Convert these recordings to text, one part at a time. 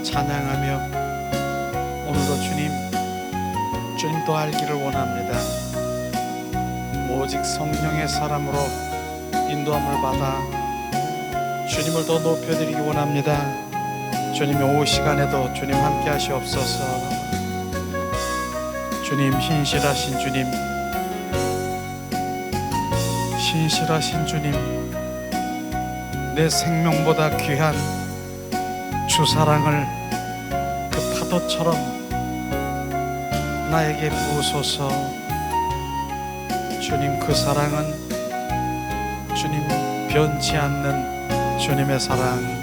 찬양하며 오늘도 주님도 알기를 원합니다. 오직 성령의 사람으로 인도함을 받아 주님을 더 높여드리기 원합니다. 주님의 오후 시간에도 주님 함께 하시옵소서. 주님, 신실하신 주님, 신실하신 주님, 내 생명보다 귀한 주 사랑을 그 파도처럼 나에게 부으소서. 주님, 그 사랑은 주님 변치 않는 주님의 사랑.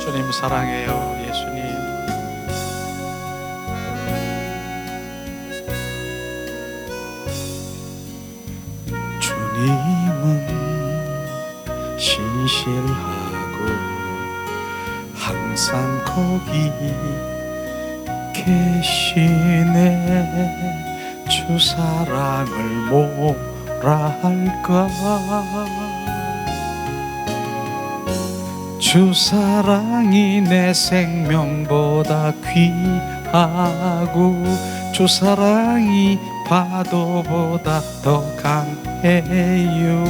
주님 사랑해요. 예수님. 주님은 신실하고 항상 거기 계시네. 주 사랑을 뭐라 할까. 주 사랑이 내 생명보다 귀하고 주 사랑이 파도보다 더 강해요.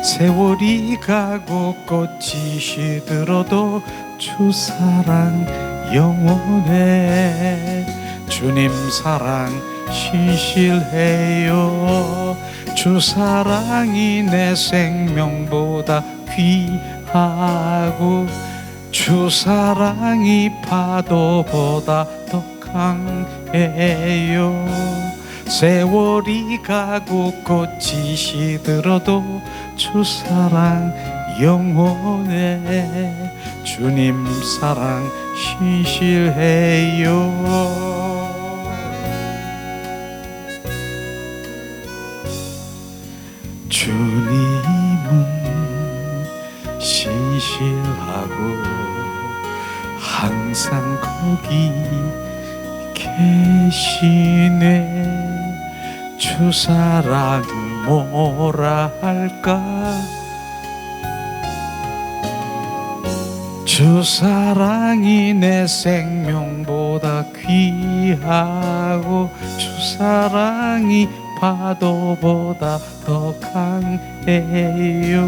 세월이 가고 꽃이 시들어도 주 사랑 영원해. 주님 사랑 신실해요. 주 사랑이 내 생명보다 귀하고 주 사랑이 파도보다 더 강해요. 세월이 가고 꽃이 시들어도 주 사랑 영원해. 주님 사랑 신실해요. 주님은 신실하고 항상 거기 계시네. 주 사랑 뭐라 할까. 주 사랑이 내 생명보다 귀하고 주 사랑이 파도보다 더 강해요.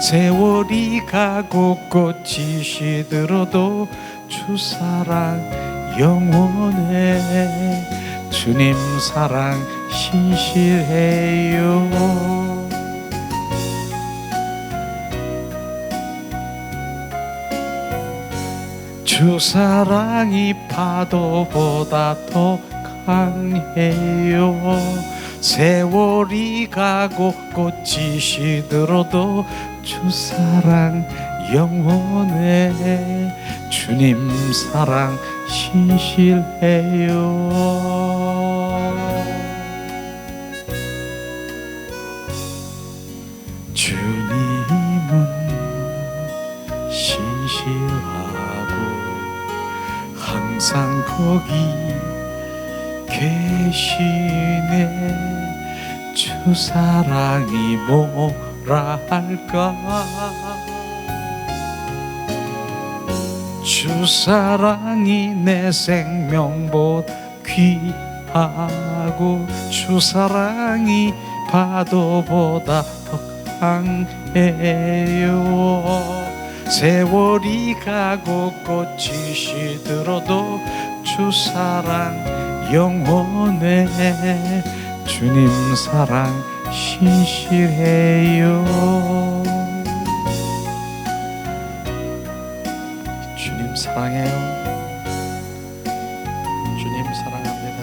세월이 가고 꽃이 시들어도 주 사랑 영원해. 주님 사랑 신실해요. 주 사랑이 파도보다 더 강해요. 세월이 가고 꽃이 시들어도 주 사랑 영원해. 주님 사랑 신실해요. 주님은 신실하고 항상 거기 계시네. 주 사랑이 뭐라 할까. 주 사랑이 내 생명보다 귀하고 주 사랑이 파도보다 더 강해요. 세월이 가고 꽃이 시들어도 주 사랑 영원해. 주님 사랑 신실해요. 주님 사랑해요. 주님 사랑합니다.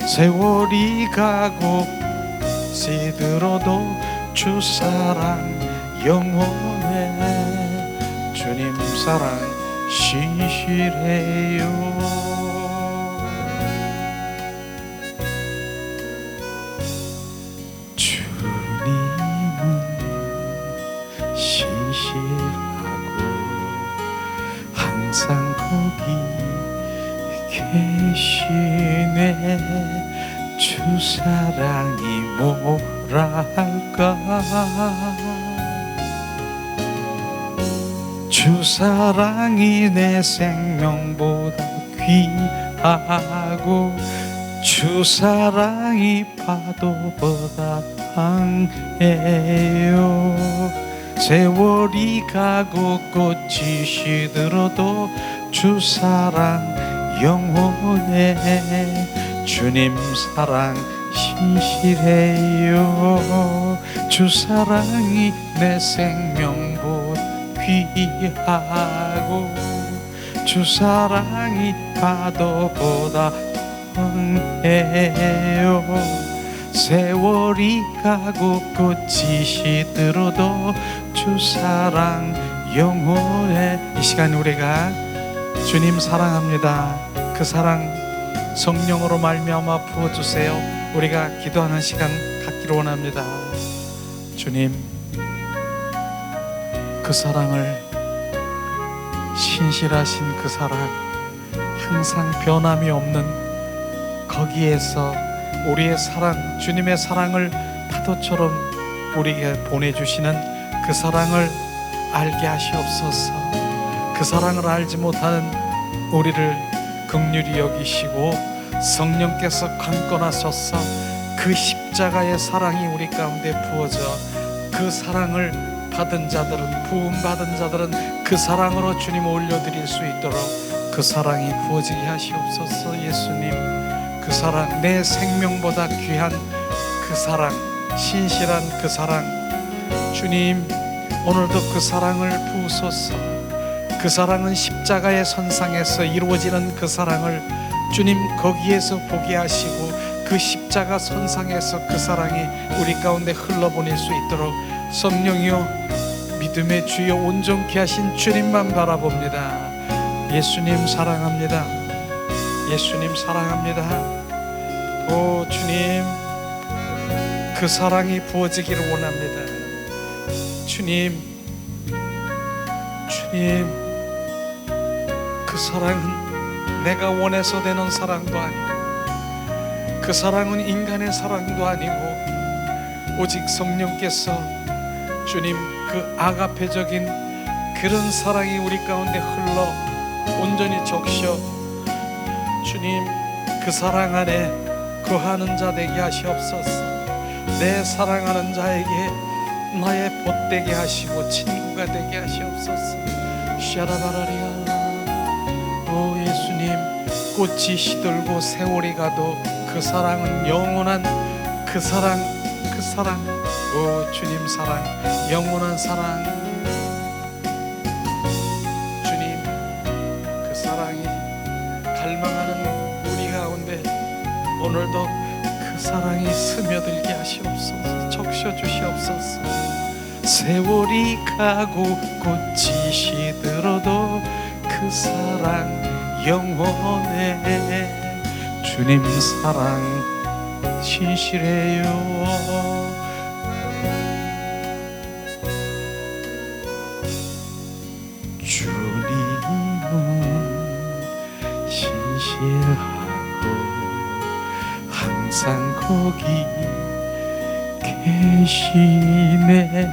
세월이 가고 시들어도 주 사랑 영원해. 주님 사랑 신실해요. 주님은 신실하고 항상 거기 계시네. 주 사랑이 뭐 뭐랄까 주 사랑이 내 생명보다 귀하고 주 사랑이 파도보다 강해요 세월이 가고 꽃이 시들어도 주 사랑 영원해 주님 사랑 신실해요 주 사랑이 내 생명보다 귀하고 주 사랑이 파도보다 강해요 세월이 가고 꽃이 시들어도 주 사랑 영원해 이 시간 우리가 주님 사랑합니다 그 사랑 성령으로 말미암아 부어주세요 우리가 기도하는 시간 갖기를 원합니다 주님 그 사랑을 신실하신 그 사랑 항상 변함이 없는 거기에서 우리의 사랑 주님의 사랑을 파도처럼 우리에게 보내주시는 그 사랑을 알게 하시옵소서 그 사랑을 알지 못하는 우리를 긍휼히 여기시고 성령께서 강권하셔서 그 십자가의 사랑이 우리 가운데 부어져 그 사랑을 받은 자들은 부음받은 자들은 그 사랑으로 주님 올려드릴 수 있도록 그 사랑이 부어지게 하시옵소서 예수님 그 사랑 내 생명보다 귀한 그 사랑 신실한 그 사랑 주님 오늘도 그 사랑을 부으소서 그 사랑은 십자가의 선상에서 이루어지는 그 사랑을 주님 거기에서 보게 하시고 그 십자가 선상에서 그 사랑이 우리 가운데 흘러보낼 수 있도록 성령이여 믿음의 주여 온전케 하신 주님만 바라봅니다 예수님 사랑합니다 예수님 사랑합니다 오 주님 그 사랑이 부어지기를 원합니다 주님 그 사랑은 내가 원해서 되는 사랑도 아니고 그 사랑은 인간의 사랑도 아니고 오직 성령께서 주님 그 아가페적인 그런 사랑이 우리 가운데 흘러 온전히 적셔 주님 그 사랑 안에 거하는 자 되게 하시옵소서 내 사랑하는 자에게 나의 보되게 하시고 친구가 되게 하시옵소서 샤라바라리아 오 예수님 꽃이 시들고 세월이 가도 그 사랑은 영원한 그 사랑 오 주님 사랑 영원한 사랑 주님 그 사랑이 갈망하는 우리 가운데 오늘도 그 사랑이 스며들게 하시옵소서 적셔 주시옵소서 세월이 가고 꽃이 시들어도 그 사랑 영원해 주님 사랑 신실해요 주님은 신실하고 항상 거기 계시네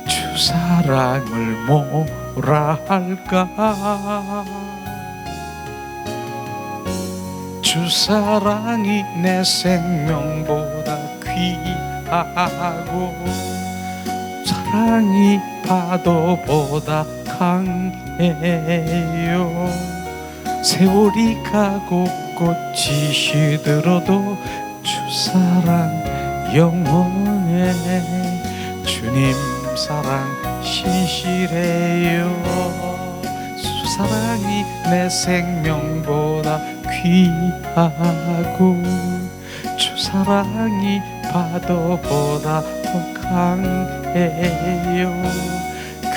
주 사랑을 뭐라 할까 주 사랑이 내 생명보다 귀하고 사랑이 파도보다 강해요 세월이 가고 꽃이 시들어도 주 사랑 영원해 주님 사랑 신실해요 주 사랑이 내 생명보다 귀하고 주 사랑이 파도보다 더 강해요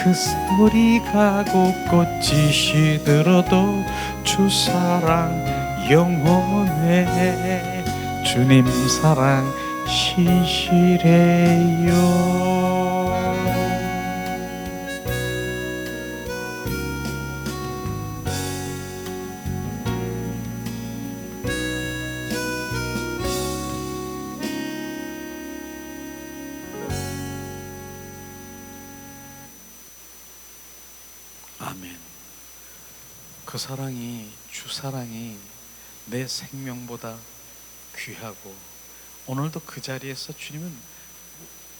그 세월이 가고 꽃이 시들어도 주 사랑 영원해 주님 사랑 신실해요 아멘. 그 사랑이, 주 사랑이 내 생명보다 귀하고, 오늘도 그 자리에서 주님은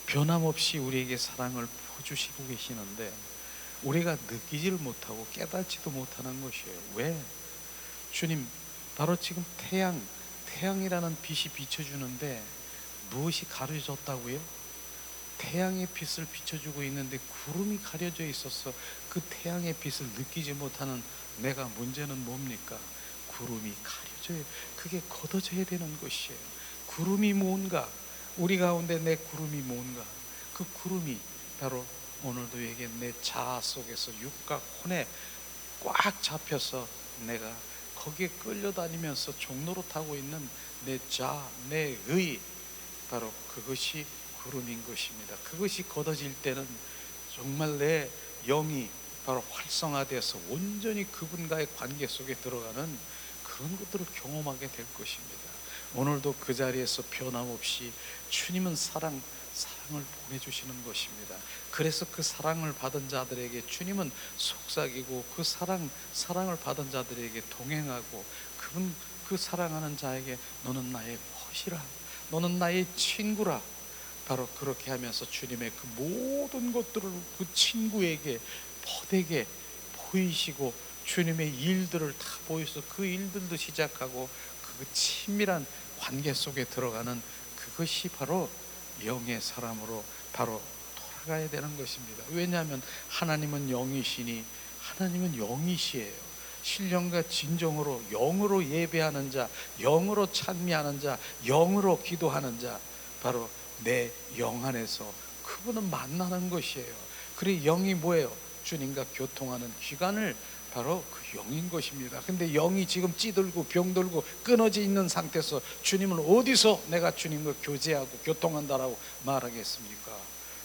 변함없이 우리에게 사랑을 퍼주시고 계시는데 우리가 느끼지를 못하고 깨닫지도 못하는 것이에요. 왜? 주님, 바로 지금 태양이라는 빛이 비춰주는데 무엇이 가려졌다고요? 태양의 빛을 비춰주고 있는데 구름이 가려져 있어서 그 태양의 빛을 느끼지 못하는 내가 문제는 뭡니까? 구름이 가려져요. 그게 걷어져야 되는 것이에요. 구름이 뭔가, 우리 가운데 내 구름이 뭔가, 그 구름이 바로 오늘도 얘기해 내 자아 속에서 육과 혼에 꽉 잡혀서 내가 거기에 끌려다니면서 종로로 타고 있는 내 자아, 내 의, 바로 그것이 구름인 것입니다. 그것이 걷어질 때는 정말 내 영이 바로 활성화돼서 온전히 그분과의 관계 속에 들어가는 그런 것들을 경험하게 될 것입니다. 오늘도 그 자리에서 변함없이 주님은 사랑을 보내주시는 것입니다. 그래서 그 사랑을 받은 자들에게 주님은 속삭이고, 그 사랑을 받은 자들에게 동행하고, 그 사랑하는 자에게 너는 나의 벗이라, 너는 나의 친구라, 바로 그렇게 하면서 주님의 그 모든 것들을 그 친구에게, 벗에게 보이시고, 주님의 일들을 다 보여서 그 일들도 시작하고 그 친밀한 관계 속에 들어가는 그것이 바로 영의 사람으로 바로 돌아가야 되는 것입니다. 왜냐하면 하나님은 영이시니, 하나님은 영이시에요. 신령과 진정으로 영으로 예배하는 자, 영으로 찬미하는 자, 영으로 기도하는 자, 바로 내 영 안에서 그분은 만나는 것이에요. 그래, 영이 뭐예요? 주님과 교통하는 기관을 바로 그 영인 것입니다. 근데 영이 지금 찌들고 병들고 끊어져 있는 상태에서 주님은 어디서 내가 주님과 교제하고 교통한다라고 말하겠습니까?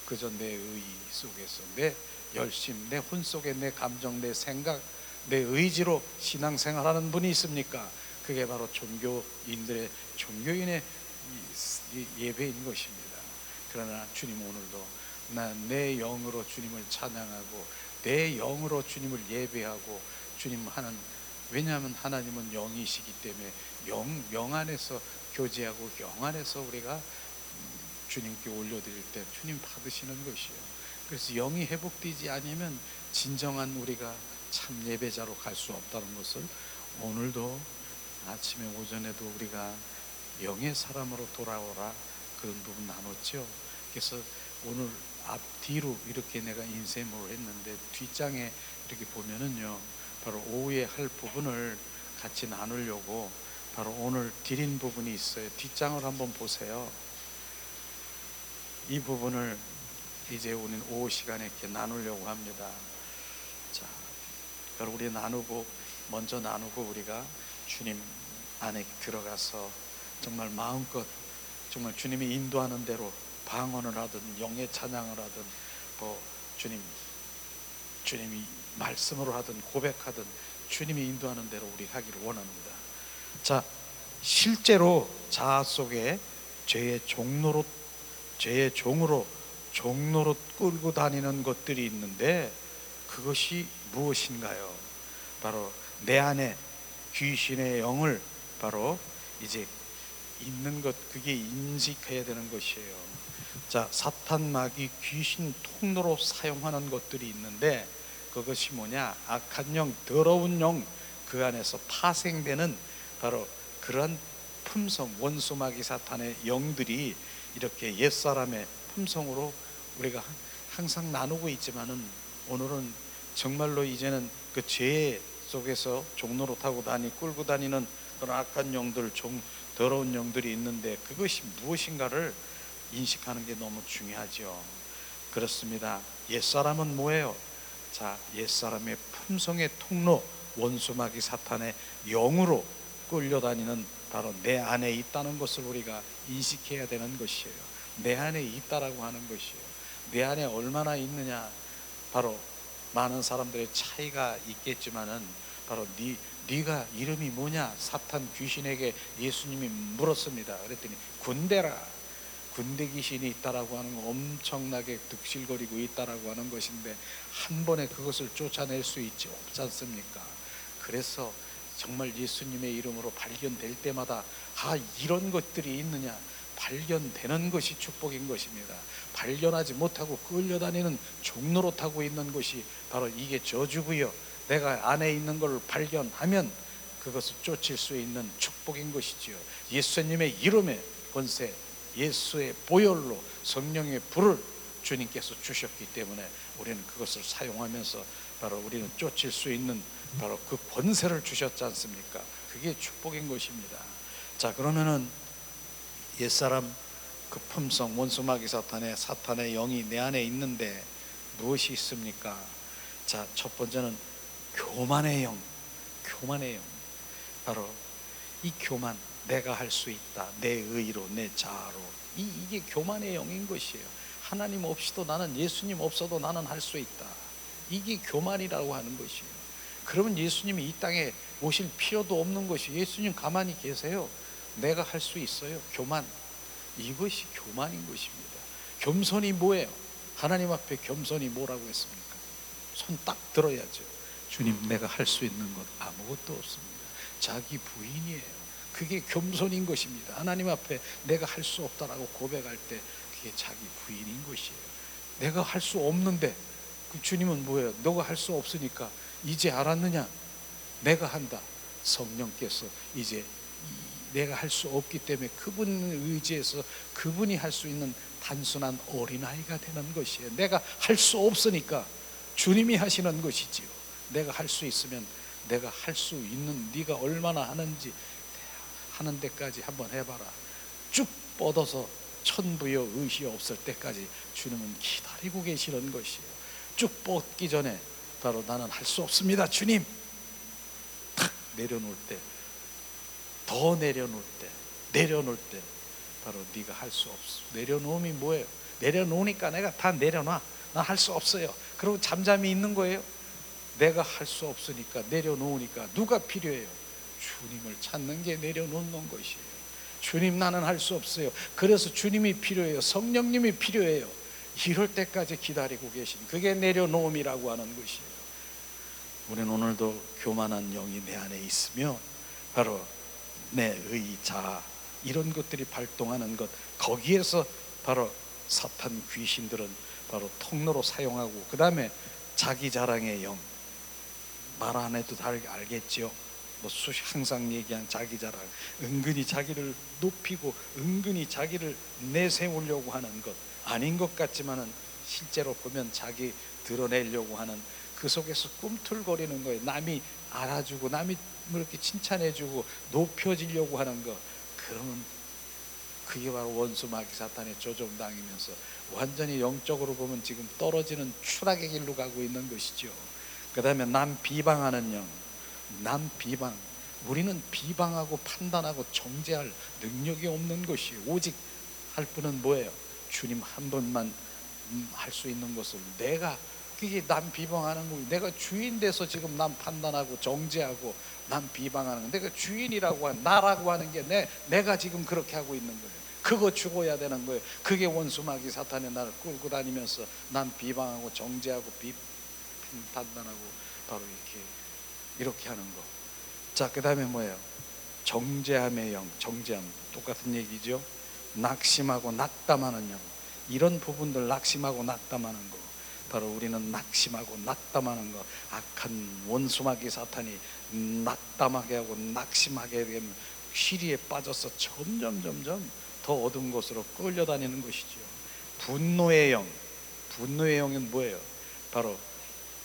그저 내 의 속에서, 내 열심, 내 혼 속에 내 감정, 내 생각, 내 의지로 신앙생활하는 분이 있습니까? 그게 바로 종교인의 예배인 것입니다. 그러나 주님 오늘도 내 영으로 주님을 찬양하고 내 영으로 주님을 예배하고 주님 하는, 왜냐하면 하나님은 영이시기 때문에 영 안에서 교제하고 영 안에서 우리가 주님께 올려드릴 때 주님 받으시는 것이에요. 그래서 영이 회복되지 않으면 진정한 우리가 참 예배자로 갈 수 없다는 것을 오늘도 아침에 오전에도 우리가 영의 사람으로 돌아오라 그런 부분 나눴죠. 그래서 오늘 앞뒤로 이렇게 내가 인쇄물을 했는데 뒷장에 이렇게 보면은요, 바로 오후에 할 부분을 같이 나누려고 바로 오늘 드린 부분이 있어요. 뒷장을 한번 보세요. 이 부분을 이제 우리는 오후 시간에 이렇게 나누려고 합니다. 자, 그걸 우리 먼저 나누고 우리가 주님 안에 들어가서 정말 마음껏 정말 주님이 인도하는 대로 방언을 하든 영의 찬양을 하든 주님이 말씀으로 하든 고백하든 주님이 인도하는 대로 우리 하기를 원합니다. 자, 실제로 자아 속에 죄의 종으로 끌고 다니는 것들이 있는데 그것이 무엇인가요? 바로 내 안에 귀신의 영을 바로 이제 있는 것, 그게 인식해야 되는 것이에요. 자, 사탄 마귀 귀신 통로로 사용하는 것들이 있는데 그것이 뭐냐? 악한 영, 더러운 영, 그 안에서 파생되는 바로 그런 품성, 원수 마귀 사탄의 영들이 이렇게 옛사람의 품성으로 우리가 항상 나누고 있지만은 오늘은 정말로 이제는 그 죄 속에서 종로로 타고 끌고 다니는 그런 악한 영들, 더러운 영들이 있는데 그것이 무엇인가를 인식하는 게 너무 중요하죠. 그렇습니다. 옛사람은 뭐예요? 자, 옛사람의 품성의 통로, 원수마귀 사탄의 영으로 끌려다니는 바로 내 안에 있다는 것을 우리가 인식해야 되는 것이에요. 내 안에 있다라고 하는 것이에요. 내 안에 얼마나 있느냐, 바로 많은 사람들의 차이가 있겠지만은 바로 네가 이름이 뭐냐? 사탄 귀신에게 예수님이 물었습니다. 그랬더니 군대라. 군대 귀신이 있다라고 하는 거, 엄청나게 득실거리고 있다라고 하는 것인데 한 번에 그것을 쫓아낼 수 있지 없지 않습니까? 그래서 정말 예수님의 이름으로 발견될 때마다 이런 것들이 있느냐, 발견되는 것이 축복인 것입니다. 발견하지 못하고 끌려다니는 종로로 타고 있는 것이 바로 이게 저주고요. 내가 안에 있는 걸 발견하면 그것을 쫓을 수 있는 축복인 것이지요. 예수님의 이름의 권세, 예수의 보혈로 성령의 불을 주님께서 주셨기 때문에 우리는 그것을 사용하면서 바로 우리는 쫓을 수 있는 바로 그 권세를 주셨지 않습니까? 그게 축복인 것입니다. 자, 그러면은 옛사람 그 품성 원수마귀 사탄의 영이 내 안에 있는데 무엇이 있습니까? 자, 첫 번째는 교만의 영. 바로 이 교만, 내가 할 수 있다, 내 의로, 내 자아로, 이게 교만의 영인 것이에요. 하나님 없이도 나는, 예수님 없어도 나는 할 수 있다, 이게 교만이라고 하는 것이에요. 그러면 예수님이 이 땅에 오실 필요도 없는 것이, 예수님 가만히 계세요. 내가 할 수 있어요. 교만, 이것이 교만인 것입니다. 겸손이 뭐예요? 하나님 앞에 겸손이 뭐라고 했습니까? 손 딱 들어야죠. 주님, 내가 할 수 있는 것 아무것도 없습니다. 자기 부인이에요. 그게 겸손인 것입니다. 하나님 앞에 내가 할 수 없다라고 고백할 때 그게 자기 부인인 것이에요. 내가 할 수 없는데 그 주님은 뭐예요? 너가 할 수 없으니까 이제 알았느냐? 내가 한다. 성령께서 이제 내가 할 수 없기 때문에 그분을 의지해서 그분이 할 수 있는 단순한 어린아이가 되는 것이에요. 내가 할 수 없으니까 주님이 하시는 것이지요. 내가 할 수 있으면 내가 할 수 있는, 네가 얼마나 하는지 하는 데까지 한번 해봐라. 쭉 뻗어서 천부여 의시 없을 때까지 주님은 기다리고 계시는 것이에요. 쭉 뻗기 전에 바로 나는 할 수 없습니다, 주님. 탁 내려놓을 때, 더 내려놓을 때 바로 네가 할 수 없어. 내려놓음이 뭐예요? 내려놓으니까 내가 다 내려놔. 나 할 수 없어요. 그리고 잠잠히 있는 거예요. 내가 할 수 없으니까 내려놓으니까 누가 필요해요? 주님을 찾는 게 내려놓는 것이에요. 주님, 나는 할 수 없어요. 그래서 주님이 필요해요. 성령님이 필요해요. 이럴 때까지 기다리고 계신, 그게 내려놓음이라고 하는 것이에요. 우리는 오늘도 교만한 영이 내 안에 있으며 바로 내 의, 자아, 이런 것들이 발동하는 것, 거기에서 바로 사탄 귀신들은 바로 통로로 사용하고, 그 다음에 자기 자랑의 영, 말 안 해도 다 알겠죠. 항상 얘기한 자기 자랑, 은근히 자기를 높이고 은근히 자기를 내세우려고 하는 것, 아닌 것 같지만은 실제로 보면 자기 드러내려고 하는, 그 속에서 꿈틀거리는 거예요. 남이 알아주고 남이 이렇게 칭찬해주고 높여지려고 하는 것. 그러면 그게 바로 원수마귀 사탄의 조종당이면서 완전히 영적으로 보면 지금 떨어지는 추락의 길로 가고 있는 것이죠. 그 다음에 남 비방하는 영, 남 비방. 우리는 비방하고 판단하고 정죄할 능력이 없는 것이에요. 오직 할 분은 뭐예요? 주님 한 분만 할 수 있는 것을, 내가, 그게 남 비방하는 거예요. 내가 주인 돼서 지금 남 판단하고 정죄하고 남 비방하는 거, 내가 주인이라고 하는, 나라고 하는 게 내가 지금 그렇게 하고 있는 거예요. 그거 죽어야 되는 거예요. 그게 원수마귀 사탄이 나를 끌고 다니면서 남 비방하고 정죄하고 판단하고 바로 이렇게 하는 거. 자, 그 다음에 뭐예요? 정죄함의 영, 정죄함, 똑같은 얘기죠. 낙심하고 낙담하는 영, 이런 부분들, 낙심하고 낙담하는 거, 바로 우리는 낙심하고 낙담하는 거, 악한 원수마귀 사탄이 낙담하게 하고 낙심하게 되면 시리에 빠져서 점점 더 어두운 곳으로 끌려다니는 것이죠. 분노의 영, 분노의 영은 뭐예요? 바로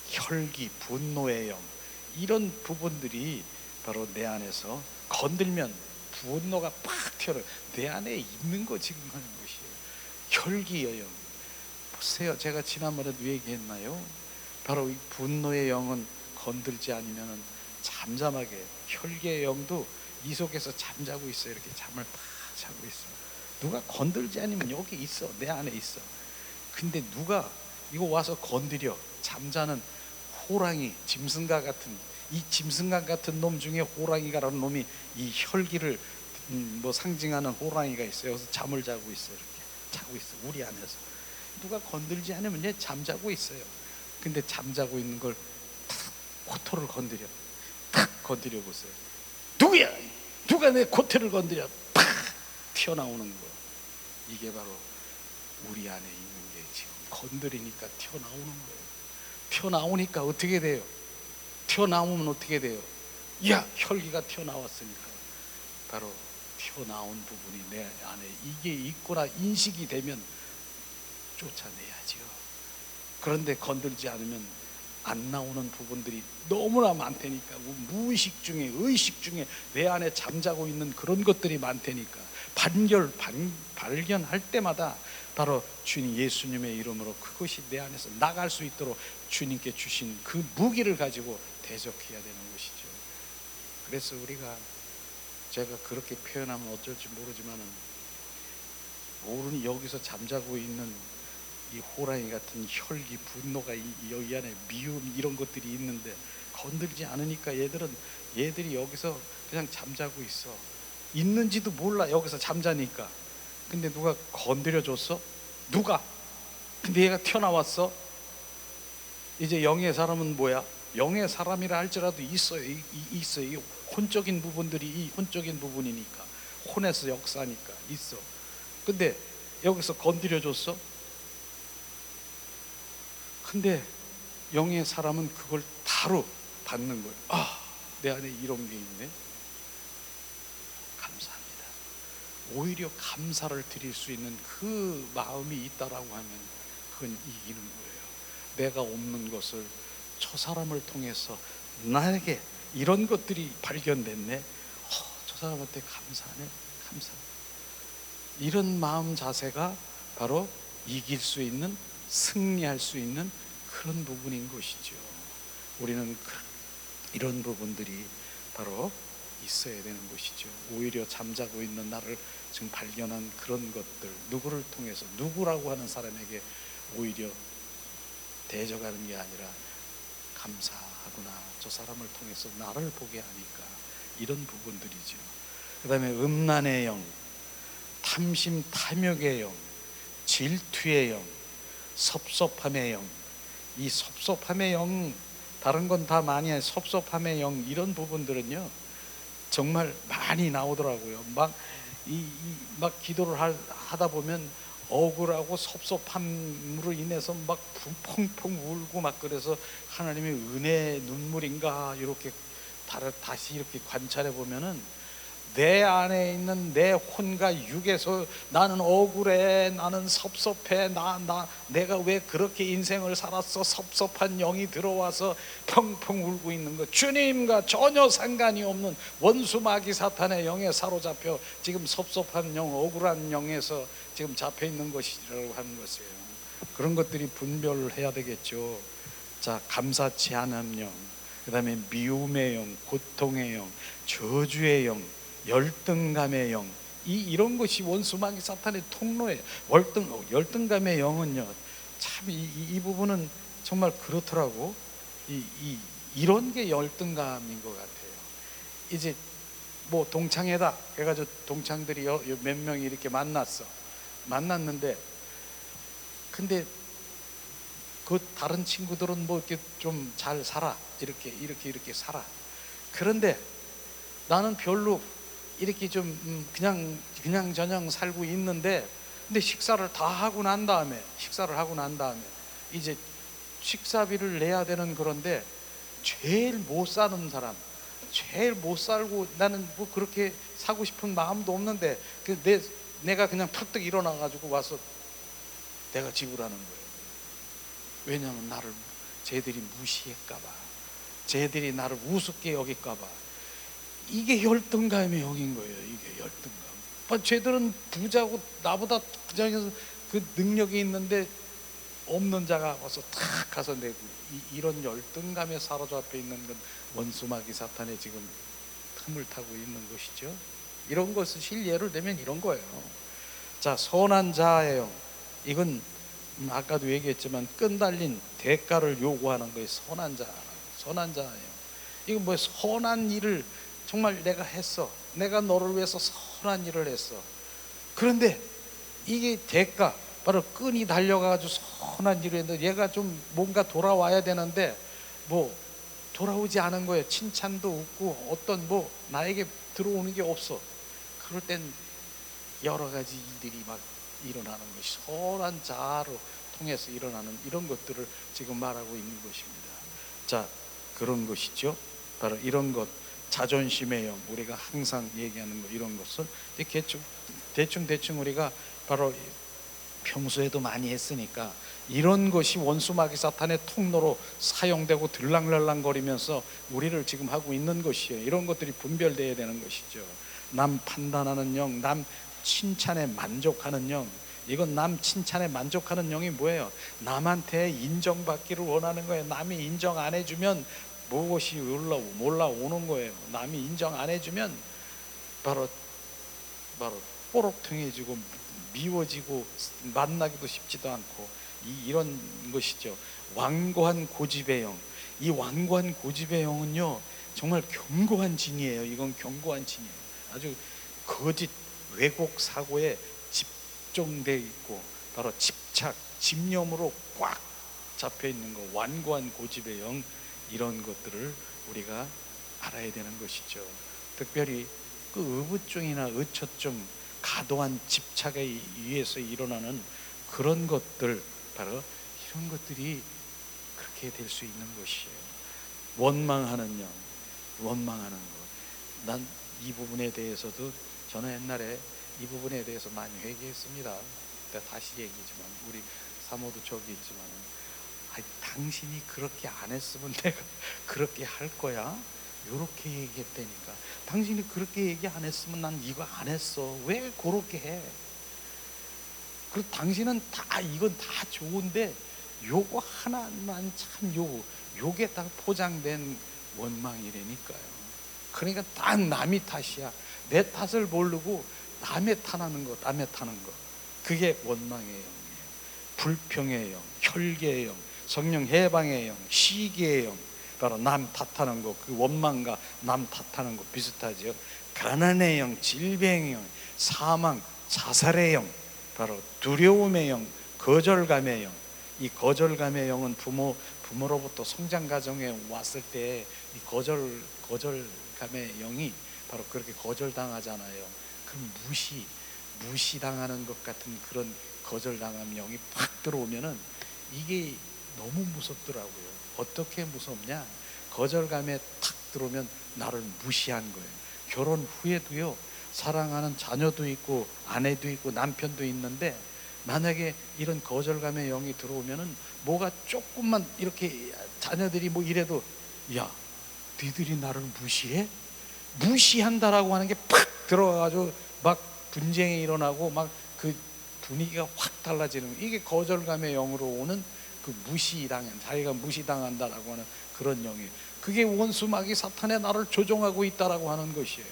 혈기, 분노의 영, 이런 부분들이 바로 내 안에서 건들면 분노가 팍 튀어나와요. 내 안에 있는 거 지금 하는 것이에요. 혈기의 영. 보세요, 제가 지난번에도 얘기했나요? 바로 이 분노의 영은 건들지 않으면 잠잠하게, 혈기의 영도 이 속에서 잠자고 있어요. 이렇게 잠을 팍 자고 있어. 누가 건들지 않으면 여기 있어, 내 안에 있어. 근데 누가 이거 와서 건드려, 잠자는 호랑이, 짐승과 같은, 이 짐승과 같은 놈 중에 호랑이가라는 놈이 이 혈기를 상징하는 호랑이가 있어요. 그래서 잠을 자고 있어요. 이렇게 자고 있어. 우리 안에서 누가 건들지 않으면 얘 잠자고 있어요. 근데 잠자고 있는 걸 탁 코털을 탁 건드려 보세요. 누구야? 누가 내 코털을 건드려? 탁 튀어나오는 거. 이게 바로 우리 안에 있는 게 지금 건드리니까 튀어나오는 거예요. 튀어나오니까 어떻게 돼요? 튀어나오면 어떻게 돼요? 야, 혈기가 튀어나왔으니까 바로 튀어나온 부분이 내 안에 이게 있구나 인식이 되면 쫓아내야지요. 그런데 건들지 않으면 안 나오는 부분들이 너무나 많다니까. 무의식 중에 의식 중에 내 안에 잠자고 있는 그런 것들이 많다니까. 발견할 때마다 바로 주님 예수님의 이름으로 그것이 내 안에서 나갈 수 있도록 주님께 주신 그 무기를 가지고 대적해야 되는 것이죠. 그래서 우리가 제가 그렇게 표현하면 어쩔지 모르지만은 모르는 여기서 잠자고 있는 이 호랑이 같은 혈기, 분노가 여기 안에 미움 이런 것들이 있는데 건들지 않으니까 얘들이 여기서 그냥 잠자고 있어. 있는지도 몰라. 여기서 잠자니까. 근데 누가 건드려 줬어? 누가? 근데 얘가 튀어나왔어. 이제 영의 사람은 뭐야? 영의 사람이라 할지라도 있어요. 있어요. 혼적인 부분들이 이 혼적인 부분이니까, 혼에서 역사니까 있어. 근데 여기서 건드려 줬어? 근데 영의 사람은 그걸 바로 받는 거예요. 아, 내 안에 이런 게 있네. 감사합니다. 오히려 감사를 드릴 수 있는 그 마음이 있다라고 하면 그건 이기는 거예요. 내가 없는 것을 저 사람을 통해서 나에게 이런 것들이 발견됐네. 저 사람한테 감사하네. 감사. 이런 마음 자세가 바로 이길 수 있는, 승리할 수 있는 그런 부분인 것이죠. 우리는 이런 부분들이 바로 있어야 되는 것이죠. 오히려 잠자고 있는 나를 지금 발견한 그런 것들, 누구를 통해서, 누구라고 하는 사람에게 오히려 대적하는 게 아니라 감사하구나, 저 사람을 통해서 나를 보게 하니까, 이런 부분들이죠. 그 다음에 음란의 영, 탐심 탐욕의 영, 질투의 영, 섭섭함의 영. 이 섭섭함의 영, 다른 건 다 많이 해. 섭섭함의 영, 이런 부분들은요 정말 많이 나오더라고요. 막 기도를 하다 보면 억울하고 섭섭함으로 인해서 막 펑펑 울고 막, 그래서 하나님의 은혜의 눈물인가 이렇게 다시 이렇게 관찰해 보면은 내 안에 있는 내 혼과 육에서 나는 억울해, 나는 섭섭해, 내가 왜 그렇게 인생을 살았어, 섭섭한 영이 들어와서 펑펑 울고 있는 것, 주님과 전혀 상관이 없는 원수 마귀 사탄의 영에 사로잡혀 지금 섭섭한 영, 억울한 영에서 지금 잡혀 있는 것이라고 하는 것이에요. 그런 것들이 분별을 해야 되겠죠. 자, 감사치 않은 영, 그 다음에 미움의 영, 고통의 영, 저주의 영, 열등감의 영, 이런 것이 원수 마귀 사탄의 통로예요. 열등감의 영은요, 참 이 부분은 정말 그렇더라고. 이런 게 열등감인 것 같아요. 이제 뭐 동창회다 해가지고 동창들이 몇 명이 이렇게 만났는데, 근데 그 다른 친구들은 뭐 이렇게 좀 잘 살아, 이렇게 살아. 그런데 나는 별로 이렇게 좀 그냥 저냥 살고 있는데, 근데 식사를 하고 난 다음에 이제 식사비를 내야 되는, 그런데 제일 못 사는 사람, 제일 못 살고, 나는 뭐 그렇게 사고 싶은 마음도 없는데 내가 그냥 푸뜩 일어나 가지고 와서 내가 지불하는 거예요. 왜냐하면 나를 쟤들이 무시할까 봐, 쟤들이 나를 우습게 여길까 봐. 이게 열등감의 영인 거예요. 이게 열등감. 쟤들은 부자고 나보다 부자에서 그 능력이 있는데 없는 자가 와서 탁 가서 내고, 이런 열등감에 사로잡혀 있는 건 원수 마귀 사탄의 지금 틈을 타고 있는 것이죠. 이런 것을 실예를 들면 이런 거예요. 자, 선한 자의 영, 이건 아까도 얘기했지만 끈달린 대가를 요구하는 거예요. 선한 자예요. 이건 뭐 선한 일을 정말 내가 했어. 내가 너를 위해서 선한 일을 했어. 그런데 이게 대가 바로 끈이 달려가지고 선한 일을 했는데 얘가 좀 뭔가 돌아와야 되는데 뭐 돌아오지 않은 거예요. 칭찬도 없고 어떤 뭐 나에게 들어오는 게 없어. 그럴 땐 여러 가지 일들이 막 일어나는 것이 선한 자아로 통해서 일어나는 이런 것들을 지금 말하고 있는 것입니다. 자, 그런 것이죠. 바로 이런 것, 자존심의 영, 우리가 항상 얘기하는 거, 이런 것을 대충 우리가 바로 평소에도 많이 했으니까 이런 것이 원수 마귀 사탄의 통로로 사용되고 들랑날랑거리면서 우리를 지금 하고 있는 것이에요. 이런 것들이 분별되어야 되는 것이죠. 남 판단하는 영, 남 칭찬에 만족하는 영. 이건 남 칭찬에 만족하는 영이 뭐예요? 남한테 인정받기를 원하는 거예요. 남이 인정 안 해주면 무엇이 올라오는 거예요. 남이 인정 안 해주면 바로 뽀록통해지고 미워지고 만나기도 쉽지도 않고 이런 것이죠. 완고한 고집의 영. 이 완고한 고집의 영은요 정말 견고한 진이에요. 이건 견고한 진이에요. 아주 거짓 왜곡 사고에 집중되어 있고 바로 집착, 집념으로 꽉 잡혀 있는 거, 완고한 고집의 영, 이런 것들을 우리가 알아야 되는 것이죠. 특별히 그 의부증이나 의처증, 과도한 집착에 의해서 일어나는 그런 것들, 바로 이런 것들이 그렇게 될 수 있는 것이에요. 원망하는 영, 원망하는 것. 난 이 부분에 대해서도 저는 옛날에 이 부분에 대해서 많이 회개했습니다. 다시 얘기지만 우리 사모도 저기 있지만, 당신이 그렇게 안 했으면 내가 그렇게 할 거야? 이렇게 얘기했다니까. 당신이 그렇게 얘기 안 했으면 난 이거 안 했어. 왜 그렇게 해? 그리고 당신은 다 이건 다 좋은데 요거 하나만 참 요게 다 포장된 원망이라니까요. 그러니까 다 남이 탓이야. 내 탓을 모르고 남의 탓하는 거, 남의 타는 거. 그게 원망의 영이에요. 불평의 영, 혈기의 영, 성령 해방의 영, 시기의 영. 바로 남 탓하는 거, 그 원망과 남 탓하는 거 비슷하죠. 가난의 영, 질병의 영, 사망, 자살의 영, 바로 두려움의 영, 거절감의 영. 이 거절감의 영은 부모로부터 성장 과정에 왔을 때 이 거절감의 영이 바로 그렇게 거절당하잖아요. 그럼 무시당하는 것 같은 그런 거절당한 영이 팍 들어오면은 이게 너무 무섭더라고요. 어떻게 무섭냐? 거절감에 탁 들어오면 나를 무시한 거예요. 결혼 후에도요, 사랑하는 자녀도 있고 아내도 있고 남편도 있는데 만약에 이런 거절감의 영이 들어오면은 뭐가 조금만 이렇게 자녀들이 뭐 이래도, 야, 니들이 나를 무시해? 무시한다라고 하는 게 팍 들어가가지고 막 분쟁이 일어나고 막 그 분위기가 확 달라지는, 이게 거절감의 영으로 오는 그 자기가 무시당한다라고 하는 그런 영이에요. 그게 원수 마귀 사탄의 나를 조종하고 있다라고 하는 것이에요.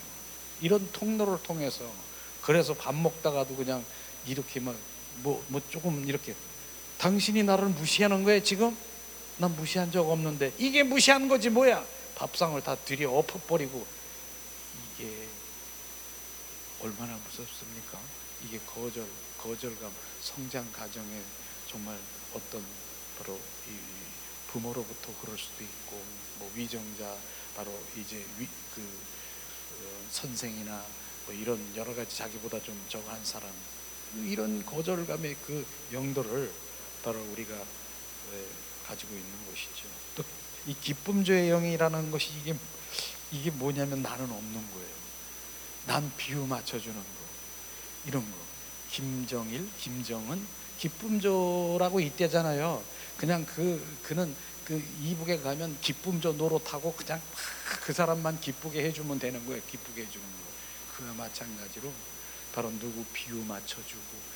이런 통로를 통해서. 그래서 밥 먹다가도 그냥 이렇게 뭐 조금 이렇게, 당신이 나를 무시하는 거야 지금? 난 무시한 적 없는데. 이게 무시한 거지 뭐야. 밥상을 다 들여 엎어버리고. 이게 얼마나 무섭습니까? 이게 거절감, 성장 과정에 정말 어떤 바로 이 부모로부터 그럴 수도 있고, 뭐 위정자, 바로 이제 선생이나 뭐 이런 여러 가지 자기보다 좀 저한 사람, 이런 거절감의 그 영도를 바로 우리가 가지고 있는 것이죠. 또 이 기쁨조의 영이라는 것이 이게 뭐냐면 나는 없는 거예요. 남 비유 맞춰주는 거, 이런 거. 김정은 기쁨조라고 이때잖아요. 그냥 그는 그 이북에 가면 기쁨조 노릇하고 그냥 그 사람만 기쁘게 해주면 되는 거예요. 기쁘게 해주는 거. 그와 마찬가지로 바로 누구 비유 맞춰주고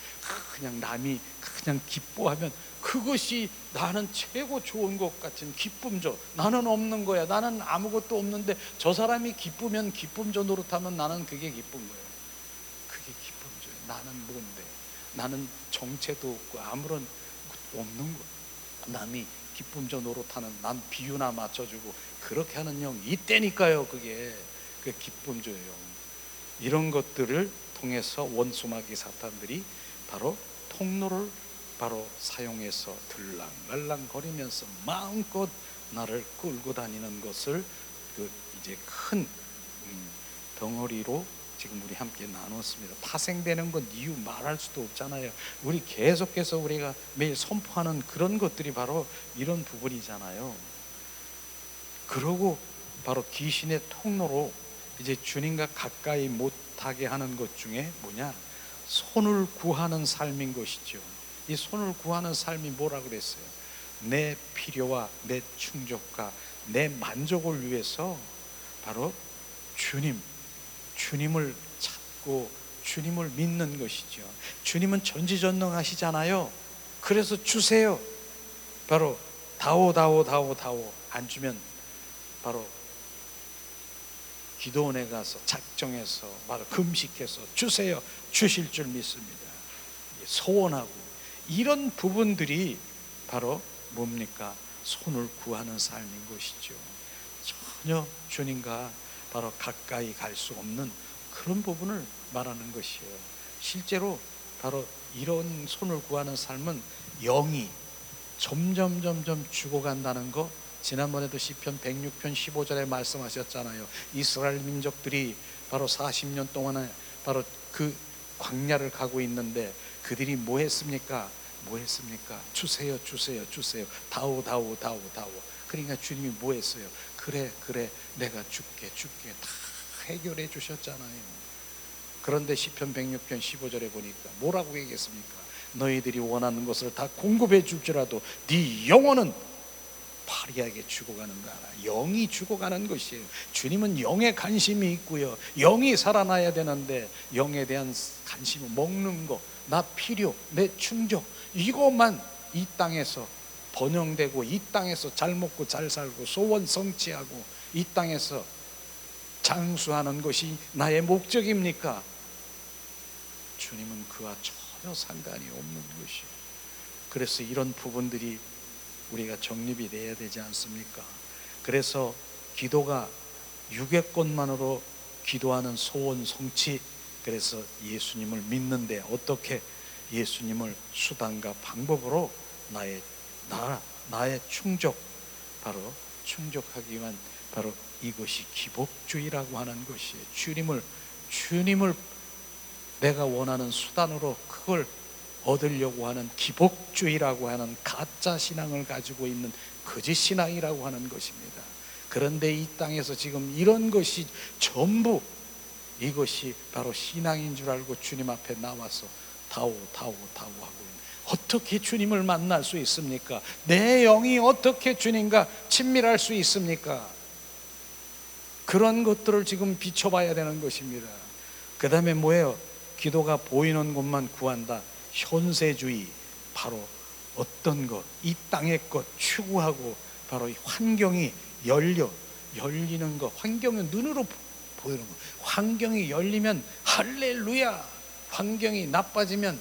그냥 남이 그냥 기뻐하면 그것이 나는 최고 좋은 것 같은 기쁨조. 나는 없는 거야. 나는 아무것도 없는데 저 사람이 기쁘면 기쁨조 노릇하면 나는 그게 기쁜 거예요. 그게 기쁨조예요. 나는 뭔데? 나는 정체도 없고 아무런 없는 거. 남이 기쁨조 노릇하는, 남 비유나 맞춰주고 그렇게 하는 영이 있다니까요. 그게 기쁨조예요. 이런 것들을 통해서 원수 마귀 사탄들이 바로 통로를 바로 사용해서 들랑날랑 거리면서 마음껏 나를 끌고 다니는 것을 그 이제 큰 덩어리로 지금 우리 함께 나눴습니다. 파생되는 건 이유 말할 수도 없잖아요. 우리 계속해서 우리가 매일 선포하는 그런 것들이 바로 이런 부분이잖아요. 그러고 바로 귀신의 통로로 이제 주님과 가까이 못하게 하는 것 중에 뭐냐? 손을 구하는 삶인 것이죠. 이 손을 구하는 삶이 뭐라 그랬어요? 내 필요와 내 충족과 내 만족을 위해서 바로 주님을 찾고 주님을 믿는 것이죠. 주님은 전지전능하시잖아요. 그래서 주세요. 바로 다오 안 주면 바로 기도원에 가서 작정해서 바로 금식해서 주세요. 주실 줄 믿습니다. 소원하고 이런 부분들이 바로 뭡니까? 손을 구하는 삶인 것이죠. 전혀 주님과 바로 가까이 갈 수 없는 그런 부분을 말하는 것이에요. 실제로 바로 이런 손을 구하는 삶은 영이 점점 죽어간다는 거, 지난번에도 시편 106편 15절에 말씀하셨잖아요. 이스라엘 민족들이 바로 40년 동안에 바로 그 광야를 가고 있는데 그들이 뭐 했습니까? 주세요. 다오. 그러니까 주님이 뭐 했어요? 그래 내가 줄게 다 해결해 주셨잖아요. 그런데 시편 106편 15절에 보니까 뭐라고 얘기했습니까? 너희들이 원하는 것을 다 공급해 줄지라도 네 영혼은 파리하게 죽어가는 거 알아. 영이 죽어가는 것이에요. 주님은 영에 관심이 있고요, 영이 살아나야 되는데 영에 대한 관심은 먹는 거, 나 필요, 내 충족, 이것만 이 땅에서 번영되고 이 땅에서 잘 먹고 잘 살고 소원 성취하고 이 땅에서 장수하는 것이 나의 목적입니까? 주님은 그와 전혀 상관이 없는 것이에요. 그래서 이런 부분들이 우리가 정립이 돼야 되지 않습니까? 그래서 기도가 육의 것만으로 기도하는 소원 성취, 그래서 예수님을 믿는데 어떻게 예수님을 수단과 방법으로 나의 충족, 바로 충족하기 위한 바로 이것이 기복주의라고 하는 것이에요. 주님을 내가 원하는 수단으로 그걸 얻으려고 하는 기복주의라고 하는 가짜 신앙을 가지고 있는 거짓 신앙이라고 하는 것입니다. 그런데 이 땅에서 지금 이런 것이 전부 이것이 바로 신앙인 줄 알고 주님 앞에 나와서 다오 하고 있는, 어떻게 주님을 만날 수 있습니까? 내 영이 어떻게 주님과 친밀할 수 있습니까? 그런 것들을 지금 비춰봐야 되는 것입니다. 그 다음에 뭐예요? 기도가 보이는 것만 구한다. 현세주의, 바로 어떤 것, 이 땅의 것 추구하고 바로 환경이 열리는 것, 환경은 눈으로 보이는 것, 환경이 열리면 할렐루야, 환경이 나빠지면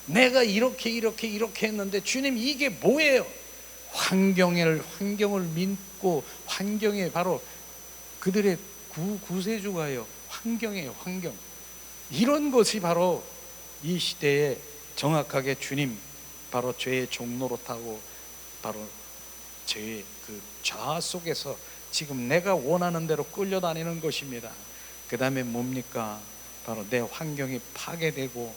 내가 이렇게 했는데 주님 이게 뭐예요? 환경을 믿고 환경에 바로 그들의 구세주가요. 환경이에요. 환경. 이런 것이 바로 이 시대에 정확하게 주님 바로 죄의 종로로 타고 바로 죄의 그 자아 속에서 지금 내가 원하는 대로 끌려다니는 것입니다. 그 다음에 뭡니까? 바로 내 환경이 파괴되고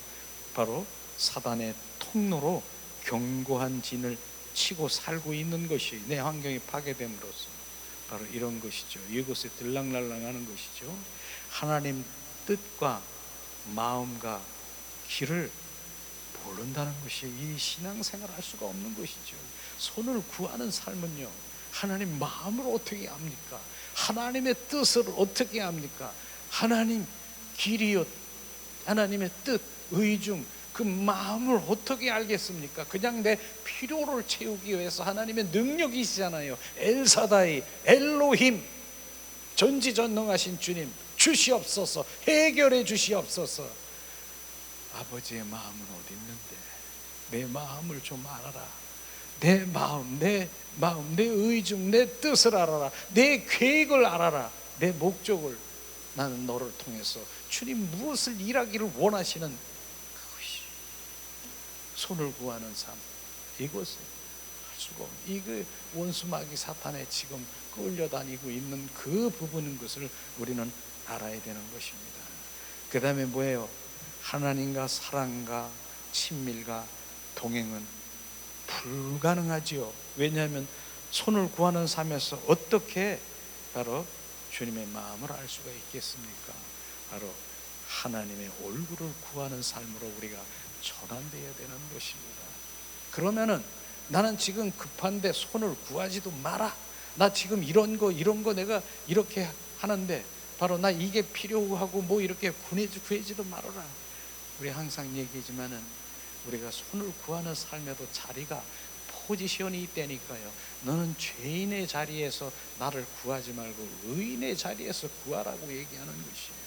바로 사단의 통로로 견고한 진을 치고 살고 있는 것이 내 환경이 파괴됨으로써 바로 이런 것이죠. 이것에 들락날락하는 것이죠. 하나님 뜻과 마음과 길을 모른다는 것이 이 신앙생활을 할 수가 없는 것이죠. 손을 구하는 삶은요, 하나님 마음을 어떻게 압니까? 하나님의 뜻을 어떻게 압니까? 하나님 길이요, 하나님의 뜻, 의중, 그 마음을 어떻게 알겠습니까? 그냥 내 필요를 채우기 위해서 하나님의 능력이시잖아요. 엘사다이, 엘로힘, 전지전능하신 주님 주시옵소서, 해결해 주시옵소서. 아버지의 마음은 어디 있는데 내 마음을 좀 알아라. 내 마음, 내 의중, 내 뜻을 알아라. 내 계획을 알아라. 내 목적을, 나는 너를 통해서 주님 무엇을 일하기를 원하시는 그것이 손을 구하는 삶, 이것을 할 수가 없는, 이거 원수 마귀 사탄에 지금 끌려다니고 있는 그 부분인 것을 우리는 알아야 되는 것입니다. 그 다음에 뭐예요? 하나님과 사랑과 친밀과 동행은 불가능하지요. 왜냐하면 손을 구하는 삶에서 어떻게 바로 주님의 마음을 알 수가 있겠습니까? 바로 하나님의 얼굴을 구하는 삶으로 우리가 전환되어야 되는 것입니다. 그러면은 나는 지금 급한데 손을 구하지도 마라. 나 지금 이런 거 내가 이렇게 하는데 바로 나 이게 필요하고 뭐 이렇게 구해지도 말아라. 우리 항상 얘기지만은 우리가 손을 구하는 삶에도 자리가 포지션이 있다니까요. 너는 죄인의 자리에서 나를 구하지 말고 의인의 자리에서 구하라고 얘기하는 것이에요.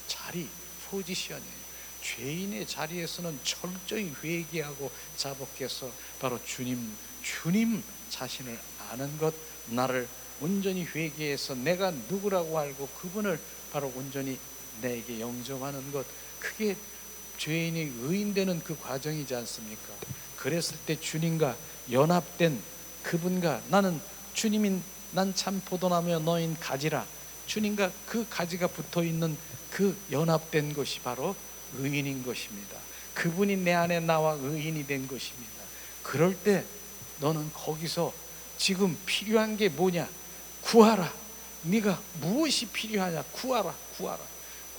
자리, 포지션이에요. 죄인의 자리에서는 철저히 회개하고 자복해서 바로 주님 자신을 아는 것, 나를 온전히 회개해서 내가 누구라고 알고 그분을 바로 온전히 내게 영접하는 것, 그게 죄인이 의인되는 그 과정이지 않습니까? 그랬을 때 주님과 연합된 그분과 나는 주님인 난 참 포도나무여 너인 가지라, 주님과 그 가지가 붙어있는 그 연합된 것이 바로 의인인 것입니다. 그분이 내 안에 나와 의인이 된 것입니다. 그럴 때 너는 거기서 지금 필요한 게 뭐냐? 구하라. 네가 무엇이 필요하냐? 구하라.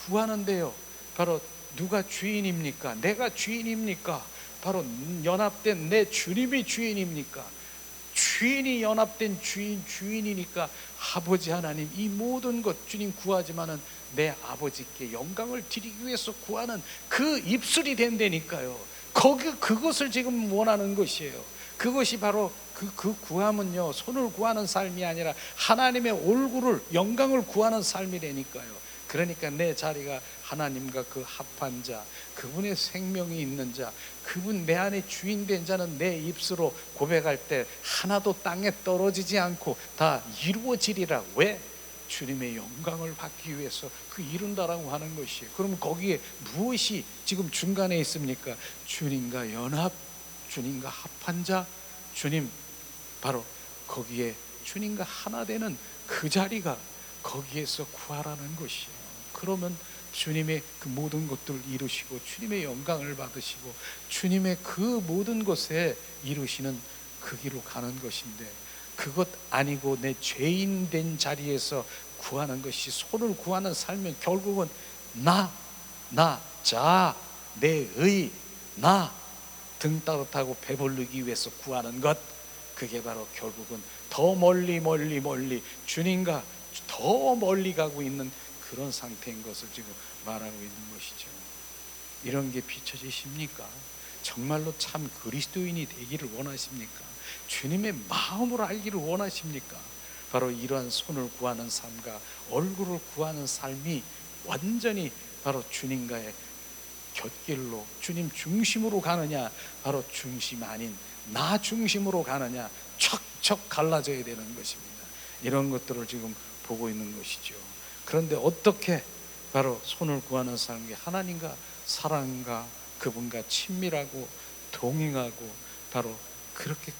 구하는데요, 바로 누가 주인입니까? 내가 주인입니까? 바로 연합된 내 주님이 주인입니까? 주인이 연합된 주인이니까 아버지 하나님, 이 모든 것 주님 구하지만은 내 아버지께 영광을 드리기 위해서 구하는 그 입술이 된다니까요. 그것을 지금 원하는 것이에요. 그것이 바로 그 구함은요, 손을 구하는 삶이 아니라 하나님의 얼굴을, 영광을 구하는 삶이라니까요. 그러니까 내 자리가 하나님과 그 합한 자, 그분의 생명이 있는 자, 그분 내 안에 주인된 자는 내 입술로 고백할 때 하나도 땅에 떨어지지 않고 다 이루어지리라. 왜? 주님의 영광을 받기 위해서 그 이룬다라고 하는 것이에요. 그러면 거기에 무엇이 지금 중간에 있습니까? 주님과 연합, 주님과 합한 자, 주님, 바로 거기에 주님과 하나 되는 그 자리가, 거기에서 구하라는 것이에요. 그러면 주님의 그 모든 것들을 이루시고 주님의 영광을 받으시고 주님의 그 모든 것에 이루시는 그 길로 가는 것인데, 그것 아니고 내 죄인 된 자리에서 구하는 것이, 손을 구하는 삶은 결국은 내 의, 등 따뜻하고 배부르기 위해서 구하는 것, 그게 바로 결국은 더 멀리 주님과 더 멀리 가고 있는 그런 상태인 것을 지금 말하고 있는 것이죠. 이런 게 비춰지십니까? 정말로 참 그리스도인이 되기를 원하십니까? 주님의 마음으로 알기를 원하십니까? 바로 이러한 손을 구하는 삶과 얼굴을 구하는 삶이 완전히 바로 주님과의 곁길로, 주님 중심으로 가느냐, 바로 중심 아닌 나 중심으로 가느냐, 척척 갈라져야 되는 것입니다. 이런 것들을 지금 보고 있는 것이죠. 그런데 어떻게 바로 손을 구하는 삶이 하나님과 사랑과 그분과 친밀하고 동행하고 바로 그렇게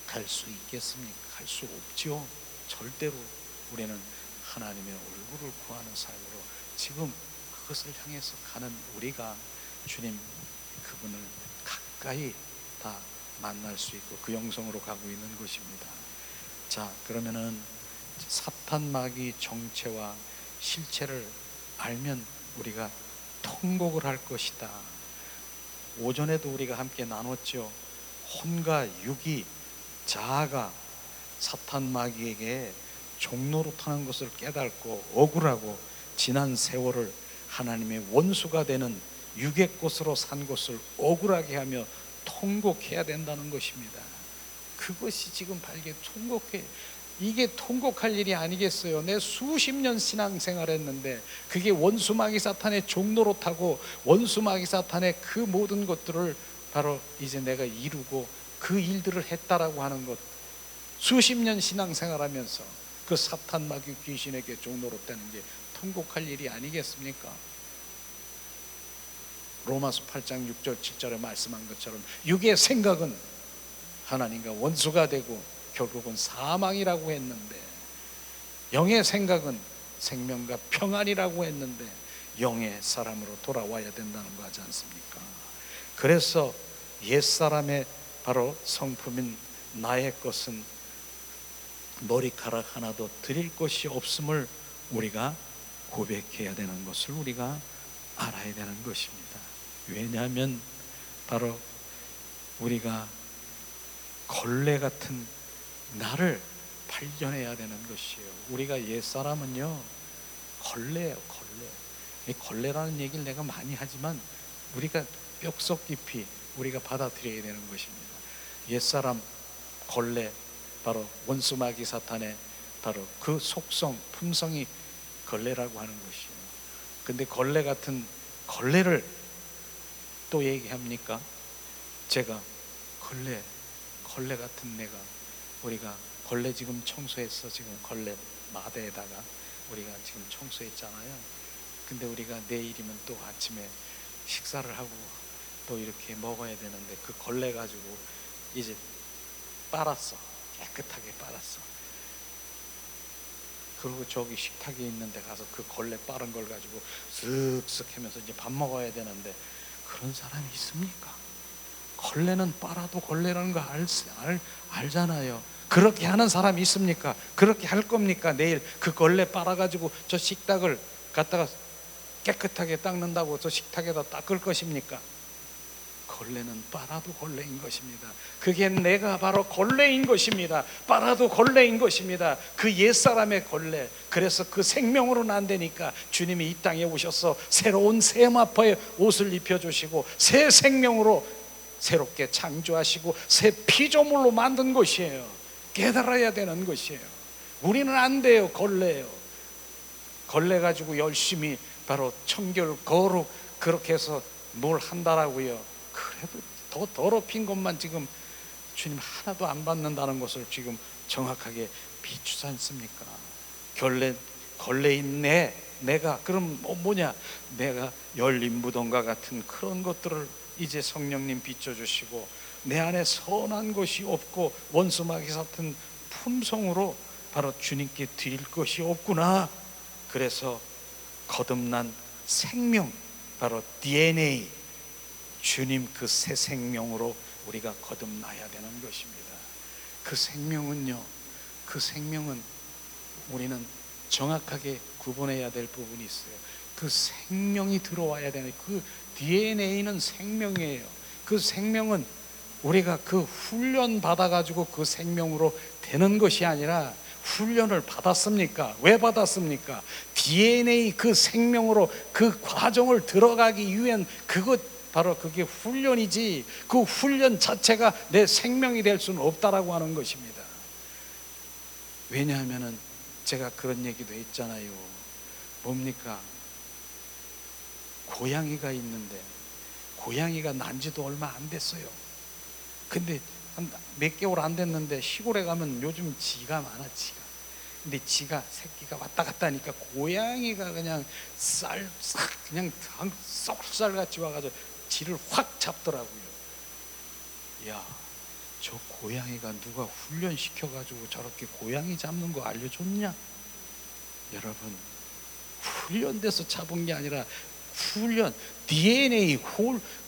갈 수 있겠습니까? 갈 수 없죠. 절대로. 우리는 하나님의 얼굴을 구하는 삶으로 지금 그것을 향해서 가는 우리가 주님 그분을 가까이 다 만날 수 있고 그 영성으로 가고 있는 것입니다. 자, 그러면은 사탄 마귀 정체와 실체를 알면 우리가 통곡을 할 것이다. 오전에도 우리가 함께 나눴죠. 혼과 육이, 자아가 사탄 마귀에게 종노릇하는 것을 깨닫고 억울하고 지난 세월을 하나님의 원수가 되는 육의 것으로 산 것을 억울하게 하며 통곡해야 된다는 것입니다. 그것이 지금 통곡해. 이게 통곡할 일이 아니겠어요? 내 수십 년 신앙생활 했는데 그게 원수 마귀 사탄의 종노릇하고 원수 마귀 사탄의 그 모든 것들을 바로 이제 내가 이루고 그 일들을 했다라고 하는 것, 수십 년 신앙생활하면서 그 사탄 마귀 귀신에게 종노릇되는 게 통곡할 일이 아니겠습니까? 로마서 8장 6절 7절에 말씀한 것처럼 육의 생각은 하나님과 원수가 되고 결국은 사망이라고 했는데, 영의 생각은 생명과 평안이라고 했는데 영의 사람으로 돌아와야 된다는 거 하지 않습니까? 그래서 옛사람의 바로 성품인 나의 것은 머리카락 하나도 드릴 것이 없음을 우리가 고백해야 되는 것을 우리가 알아야 되는 것입니다. 왜냐하면 바로 우리가 걸레 같은 나를 발견해야 되는 것이에요. 우리가 옛사람은요 걸레예요. 걸레. 이 걸레라는 얘기를 내가 많이 하지만 우리가 뼛속 깊이 우리가 받아들여야 되는 것입니다. 옛사람 걸레, 바로 원수 마귀 사탄의 바로 그 속성, 품성이 걸레라고 하는 것이에요. 근데 걸레 같은 걸레를 또 얘기합니까? 제가 걸레 같은 내가, 우리가 걸레 지금 청소해서 지금 걸레 마대에다가 우리가 지금 청소했잖아요. 근데 우리가 내일이면 또 아침에 식사를 하고 또 이렇게 먹어야 되는데 그 걸레 가지고 이제 빨았어. 깨끗하게 빨았어. 그리고 저기 식탁에 있는 데 가서 그 걸레 빠른 걸 가지고 쓱쓱 하면서 이제 밥 먹어야 되는데, 그런 사람이 있습니까? 걸레는 빨아도 걸레라는 거 알잖아요. 그렇게 하는 사람이 있습니까? 그렇게 할 겁니까? 내일 그 걸레 빨아가지고 저 식탁을 갖다가 깨끗하게 닦는다고 저 식탁에다 닦을 것입니까? 걸레는 빨아도 걸레인 것입니다. 그게 내가 바로 걸레인 것입니다. 빨아도 걸레인 것입니다. 그 옛사람의 걸레. 그래서 그 생명으로는 안 되니까 주님이 이 땅에 오셔서 새로운 세마포의 옷을 입혀주시고 새 생명으로 새롭게 창조하시고 새 피조물로 만든 것이에요. 깨달아야 되는 것이에요. 우리는 안 돼요. 걸레예요. 걸레 가지고 열심히 바로 청결 거룩 그렇게 해서 뭘 한다라고요. 그래도 더 더럽힌 것만 지금 주님 하나도 안 받는다는 것을 지금 정확하게 비추지 않습니까? 걸레인 내가 그럼 뭐냐? 내가 열린 무덤과 같은 그런 것들을 이제 성령님 비춰주시고 내 안에 선한 것이 없고 원수 마귀 같은 품성으로 바로 주님께 드릴 것이 없구나. 그래서 거듭난 생명, 바로 DNA, 주님 그 새 생명으로 우리가 거듭나야 되는 것입니다. 그 생명은 우리는 정확하게 구분해야 될 부분이 있어요. 그 생명이 들어와야 되는, 그 DNA는 생명이에요. 그 생명은 우리가 그 훈련 받아가지고 그 생명으로 되는 것이 아니라, 훈련을 받았습니까? 왜 받았습니까? DNA 그 생명으로 그 과정을 들어가기 위한 바로 그게 훈련이지, 그 훈련 자체가 내 생명이 될 수는 없다라고 하는 것입니다. 왜냐하면은 제가 그런 얘기도 했잖아요. 뭡니까? 고양이가 있는데 고양이가 난 지도 얼마 안 됐어요. 근데 한 몇 개월 안 됐는데 시골에 가면 요즘 쥐가 많아. 근데 쥐가 새끼가 왔다 갔다 하니까 고양이가 그냥 그냥 썩살같이 와가지고 쥐를 확 잡더라고요. 야, 저 고양이가 누가 훈련시켜가지고 저렇게 고양이 잡는 거 알려줬냐? 여러분, 훈련돼서 잡은 게 아니라 DNA,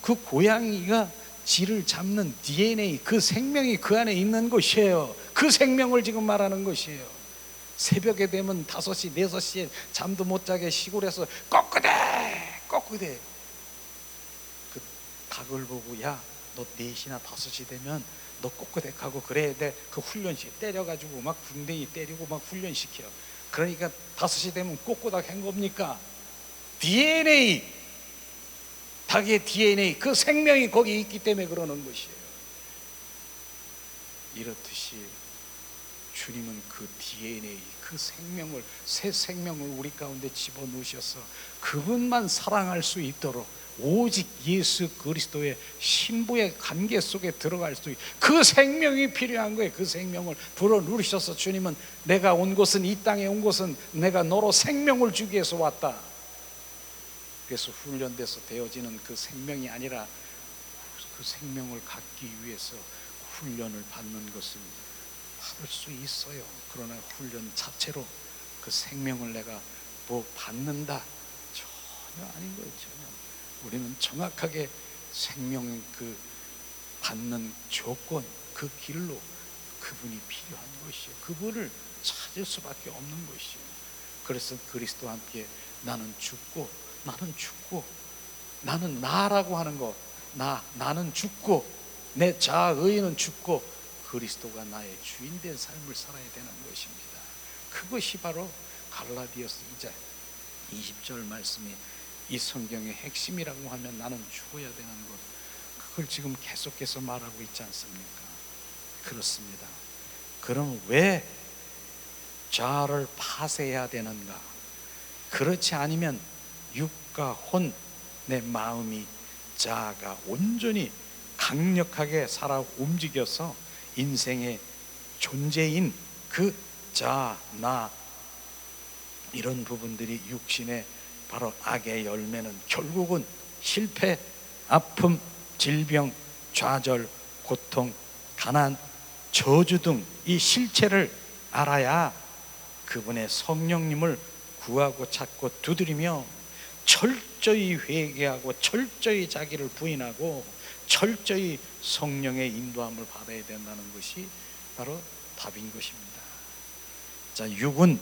그 고양이가 쥐를 잡는 DNA, 그 생명이 그 안에 있는 것이에요. 그 생명을 지금 말하는 것이에요. 새벽에 되면 5시, 6시에 잠도 못 자게 시골에서 꺾으대 그 닭을 보고, 야, 너 4시나 5시 되면 너 꺾으대 하고 그래야 돼. 그 훈련시 때려가지고 막 궁뎅이 때리고 막 훈련시켜. 그러니까 5시 되면 꼬꼬닥 한 겁니까? DNA, 닭의 DNA, 그 생명이 거기 있기 때문에 그러는 것이에요. 이렇듯이 주님은 그 DNA, 그 생명을, 새 생명을 우리 가운데 집어넣으셔서 그분만 사랑할 수 있도록 오직 예수 그리스도의 신부의 관계 속에 들어갈 수 있는 그 생명이 필요한 거예요. 그 생명을 불어누르셔서 주님은 내가 온 곳은, 이 땅에 온 곳은 내가 너로 생명을 주기 위해서 왔다. 계속해서 훈련돼서 되어지는 그 생명이 아니라 그 생명을 갖기 위해서 훈련을 받는 것을 받을 수 있어요. 그러나 훈련 자체로 그 생명을 내가 뭐 받는다, 전혀 아닌 거예요. 전혀. 우리는 정확하게 생명의 그 받는 조건, 그 길로 그분이 필요한 것이요, 그분을 찾을 수밖에 없는 것이요. 그래서 그리스도와 함께 나는 죽고 나는 나라고 하는 것, 나는 죽고 내 자의는 죽고 그리스도가 나의 주인 된 삶을 살아야 되는 것입니다. 그것이 바로 갈라디아서 2장 20절 말씀이 이 성경의 핵심이라고 하면 나는 죽어야 되는 것, 그걸 지금 계속해서 말하고 있지 않습니까? 그렇습니다. 그럼 왜 자아를 파쇄해야 되는가? 그렇지 않으면 육과 혼, 내 마음이 자아가 온전히 강력하게 살아 움직여서 인생의 존재인 그 자아, 나, 이런 부분들이 육신의 바로 악의 열매는 결국은 실패, 아픔, 질병, 좌절, 고통, 가난, 저주 등 이 실체를 알아야 그분의 성령님을 구하고 찾고 두드리며 철저히 회개하고 철저히 자기를 부인하고 철저히 성령의 인도함을 받아야 된다는 것이 바로 답인 것입니다. 자, 육은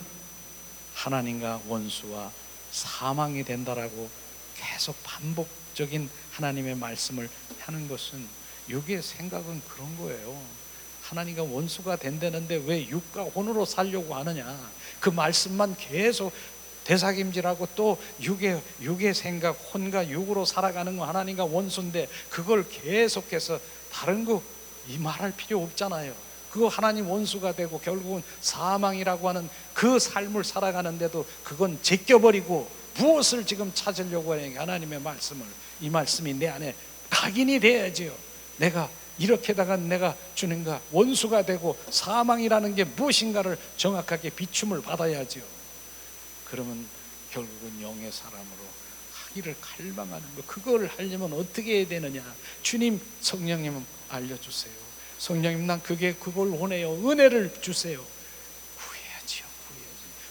하나님과 원수와 사망이 된다라고 계속 반복적인 하나님의 말씀을 하는 것은, 육의 생각은 그런 거예요. 하나님과 원수가 된다는데 왜 육과 혼으로 살려고 하느냐, 그 말씀만 계속 되삭임질하고 또 육의 생각, 혼과 육으로 살아가는 거 하나님과 원수인데 그걸 계속해서 다른 거 이 말할 필요 없잖아요. 그거 하나님 원수가 되고 결국은 사망이라고 하는 그 삶을 살아가는데도 그건 제껴버리고 무엇을 지금 찾으려고 하느냐, 하나님의 말씀을, 이 말씀이 내 안에 각인이 돼야지요. 내가 이렇게다가 내가 주님과 원수가 되고 사망이라는 게 무엇인가를 정확하게 비춤을 받아야지요. 그러면 결국은 영의 사람으로 하기를 갈망하는 거, 그걸 하려면 어떻게 해야 되느냐? 주님, 성령님 알려주세요. 성령님, 난 그걸 원해요. 은혜를 주세요. 구해야지요.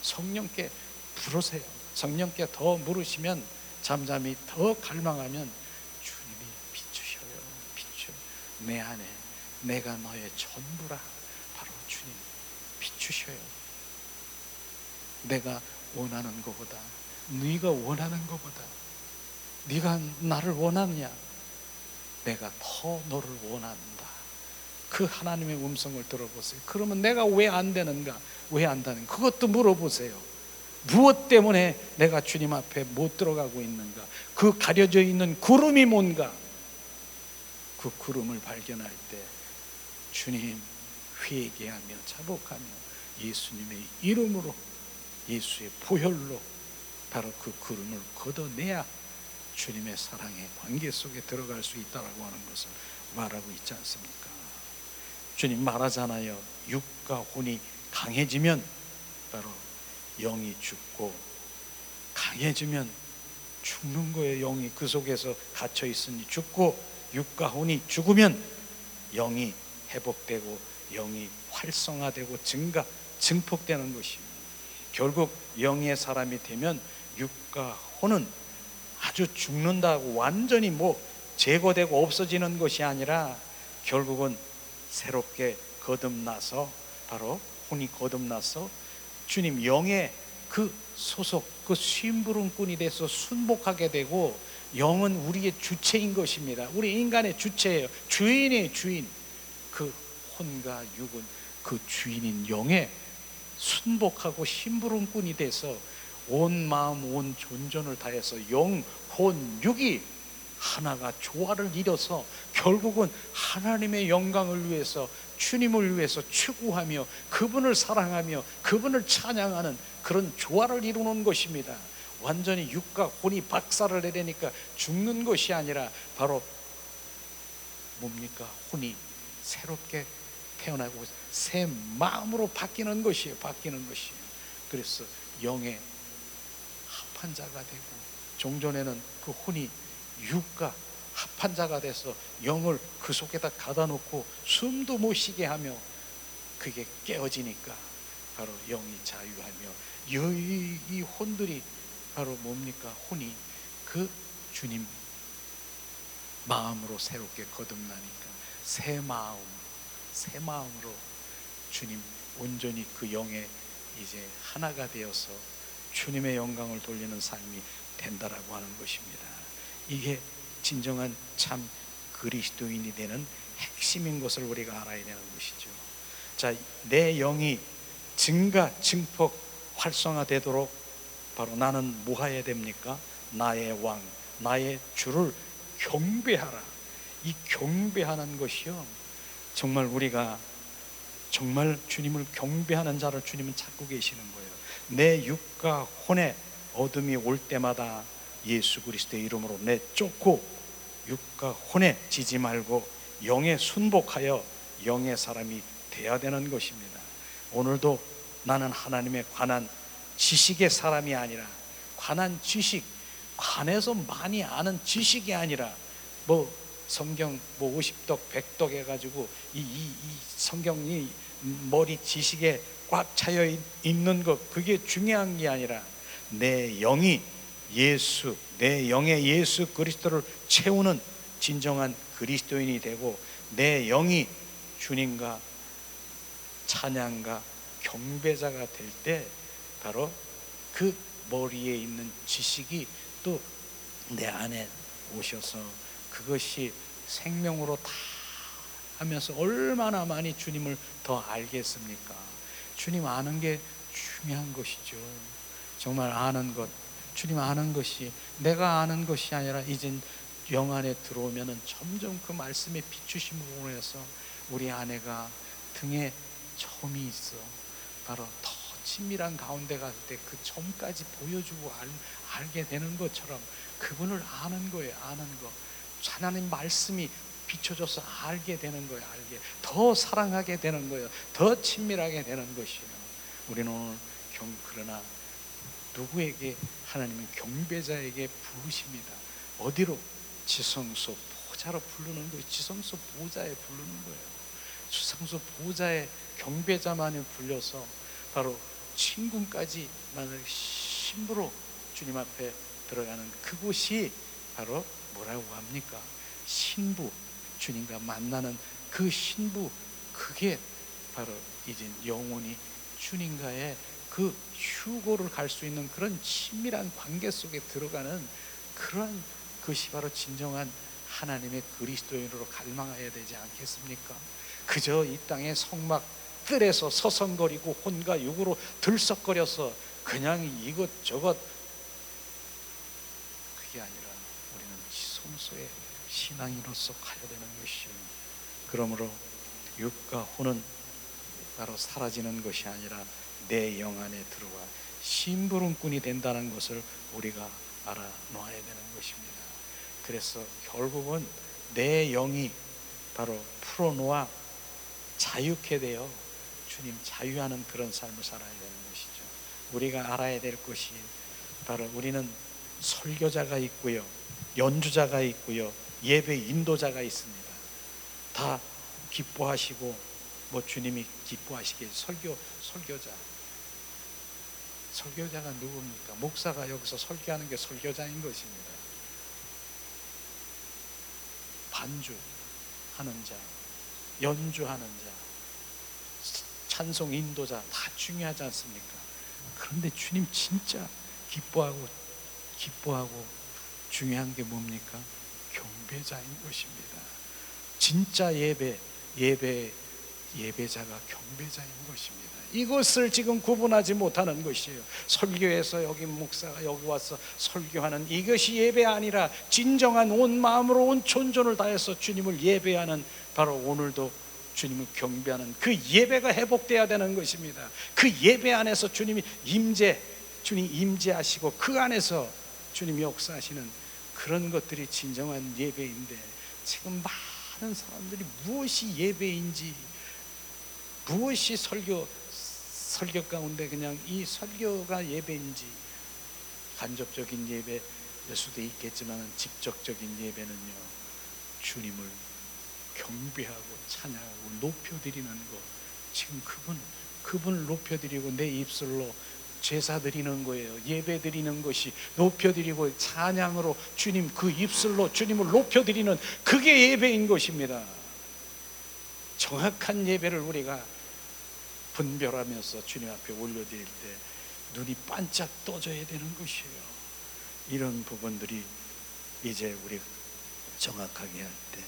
성령께 부르세요. 성령께 더 물으시면, 잠잠히 더 갈망하면 주님이 비추셔요. 내 안에 내가 너의 전부라. 바로 주님 비추셔요. 내가 원하는 것보다, 네가 원하는 것보다, 네가 나를 원하느냐, 내가 더 너를 원한다. 그 하나님의 음성을 들어보세요. 그러면 내가 왜 안 되는가, 왜 안 되는, 그것도 물어보세요. 무엇 때문에 내가 주님 앞에 못 들어가고 있는가, 그 가려져 있는 구름이 뭔가, 그 구름을 발견할 때 주님 회개하며 자복하며 예수님의 이름으로, 예수의 보혈로 바로 그 구름을 걷어내야 주님의 사랑의 관계 속에 들어갈 수 있다라고 하는 것을 말하고 있지 않습니까? 주님 말하잖아요. 육과 혼이 강해지면 바로 영이 죽고, 강해지면 죽는 거예요. 영이 그 속에서 갇혀 있으니 죽고, 육과 혼이 죽으면 영이 회복되고 영이 활성화되고 증폭되는 것입니다. 결국 영의 사람이 되면 육과 혼은 아주 죽는다고 완전히 제거되고 없어지는 것이 아니라 결국은 새롭게 거듭나서, 바로 혼이 거듭나서 주님 영의 그 소속, 그 심부름꾼이 돼서 순복하게 되고, 영은 우리의 주체인 것입니다. 우리 인간의 주체예요. 주인의 주인. 그 혼과 육은 그 주인인 영에 순복하고 심부름꾼이 돼서 온 마음 온 존전을 다해서 영, 혼, 육이 하나가 조화를 이뤄서 결국은 하나님의 영광을 위해서, 주님을 위해서 추구하며 그분을 사랑하며 그분을 찬양하는 그런 조화를 이루는 것입니다. 완전히 육과 혼이 박살을 내려니까 죽는 것이 아니라 바로 뭡니까? 혼이 새롭게 태어나고 새 마음으로 바뀌는 것이에요. 그래서 영의 합한 자가 되고 종전에는 그 혼이 육과 합한 자가 돼서 영을 그 속에다 가다 놓고 숨도 못 쉬게 하며 그게 깨어지니까 바로 영이 자유하며 이 혼들이 바로 뭡니까? 혼이 그 주님 마음으로 새롭게 거듭나니까 새 마음으로 주님 온전히 그 영에 이제 하나가 되어서 주님의 영광을 돌리는 삶이 된다라고 하는 것입니다. 이게 진정한 참 그리스도인이 되는 핵심인 것을 우리가 알아야 되는 것이죠. 자, 내 영이 증폭 활성화되도록 바로 나는 뭐 해야 됩니까? 나의 왕, 나의 주를 경배하라. 이 경배하는 것이요, 정말 우리가 정말 주님을 경배하는 자를 주님은 찾고 계시는 거예요. 내 육과 혼에 어둠이 올 때마다 예수 그리스도의 이름으로 내쫓고 육과 혼에 지지 말고 영에 순복하여 영의 사람이 되어야 되는 것입니다. 오늘도 나는 하나님에 관한 지식의 사람이 아니라, 관한 지식, 관해서 많이 아는 지식이 아니라 뭐 성경 뭐 50독 100독 해가지고 이 성경이 머리 지식에 꽉 차여 있는 것, 그게 중요한 게 아니라 내 영이 예수, 내 영의 예수 그리스도를 채우는 진정한 그리스도인이 되고 내 영이 주님과 찬양과 경배자가 될 때 바로 그 머리에 있는 지식이 또 내 안에 오셔서 그것이 생명으로 다 하면서 얼마나 많이 주님을 더 알겠습니까? 주님 아는 게 중요한 것이죠. 정말 아는 것, 주님 아는 것이 내가 아는 것이 아니라 이젠 영 안에 들어오면은 점점 그 말씀에 비추심으로 해서 우리 아내가 등에 점이 있어. 바로 더 친밀한 가운데 갈 때 그 점까지 보여주고 알게 되는 것처럼 그분을 아는 거예요. 아는 거. 하나님 말씀이 비춰줘서 알게 되는 거예요. 알게 더 사랑하게 되는 거예요. 더 친밀하게 되는 것이에요. 우리는 오늘 그러나 누구에게? 하나님은 경배자에게 부르십니다. 어디로? 지성소 보좌로 부르는 거예요. 지성소 보좌에 부르는 거예요. 지성소 보좌에 경배자만이 불려서 바로 친군까지만을 신부로 주님 앞에 들어가는 그곳이 바로 뭐라고 합니까? 신부, 주님과 만나는 그 신부, 그게 바로 이제 영원히 주님과의 그 휴고를 갈 수 있는 그런 친밀한 관계 속에 들어가는 그런 것이 바로 진정한 하나님의 그리스도인으로 갈망해야 되지 않겠습니까? 그저 이 땅의 성막 뜰에서 서성거리고 혼과 육으로 들썩거려서 그냥 이것저것, 그게 아니라 우리는 지성소의 신앙인으로서 가야 되는 것이요. 그러므로 육과 혼은 바로 사라지는 것이 아니라 내 영 안에 들어와 심부름꾼이 된다는 것을 우리가 알아놓아야 되는 것입니다. 그래서 결국은 내 영이 바로 풀어놓아 자유케 되어 주님 자유하는 그런 삶을 살아야 되는 것이죠. 우리가 알아야 될 것이 바로 우리는 설교자가 있고요, 연주자가 있고요, 예배 인도자가 있습니다. 다 기뻐하시고 뭐 주님이 기뻐하시기에 설교자가 누굽니까? 목사가 여기서 설교하는 게 설교자인 것입니다. 반주하는 자, 연주하는 자, 찬송 인도자 다 중요하지 않습니까? 그런데 주님 진짜 기뻐하고 중요한 게 뭡니까? 경배자인 것입니다. 진짜 예배자가 경배자인 것입니다. 이것을 지금 구분하지 못하는 것이에요. 설교에서 여기 목사가 여기 와서 설교하는 이것이 예배 아니라 진정한 온 마음으로 온 존존을 다해서 주님을 예배하는, 바로 오늘도 주님을 경배하는 그 예배가 회복돼야 되는 것입니다. 그 예배 안에서 주님 임재하시고 그 안에서 주님이 역사하시는 그런 것들이 진정한 예배인데, 지금 많은 사람들이 무엇이 예배인지, 무엇이 설교 가운데 그냥 이 설교가 예배인지, 간접적인 예배, 수도 있겠지만 직접적인 예배는요, 주님을 경배하고 찬양하고 높여드리는 것. 지금 그분을 높여드리고 내 입술로 제사 드리는 거예요. 예배 드리는 것이 높여드리고 찬양으로 주님, 그 입술로 주님을 높여드리는 그게 예배인 것입니다. 정확한 예배를 우리가 분별하면서 주님 앞에 올려드릴 때 눈이 반짝 떠져야 되는 것이에요. 이런 부분들이 이제 우리 정확하게 할 때,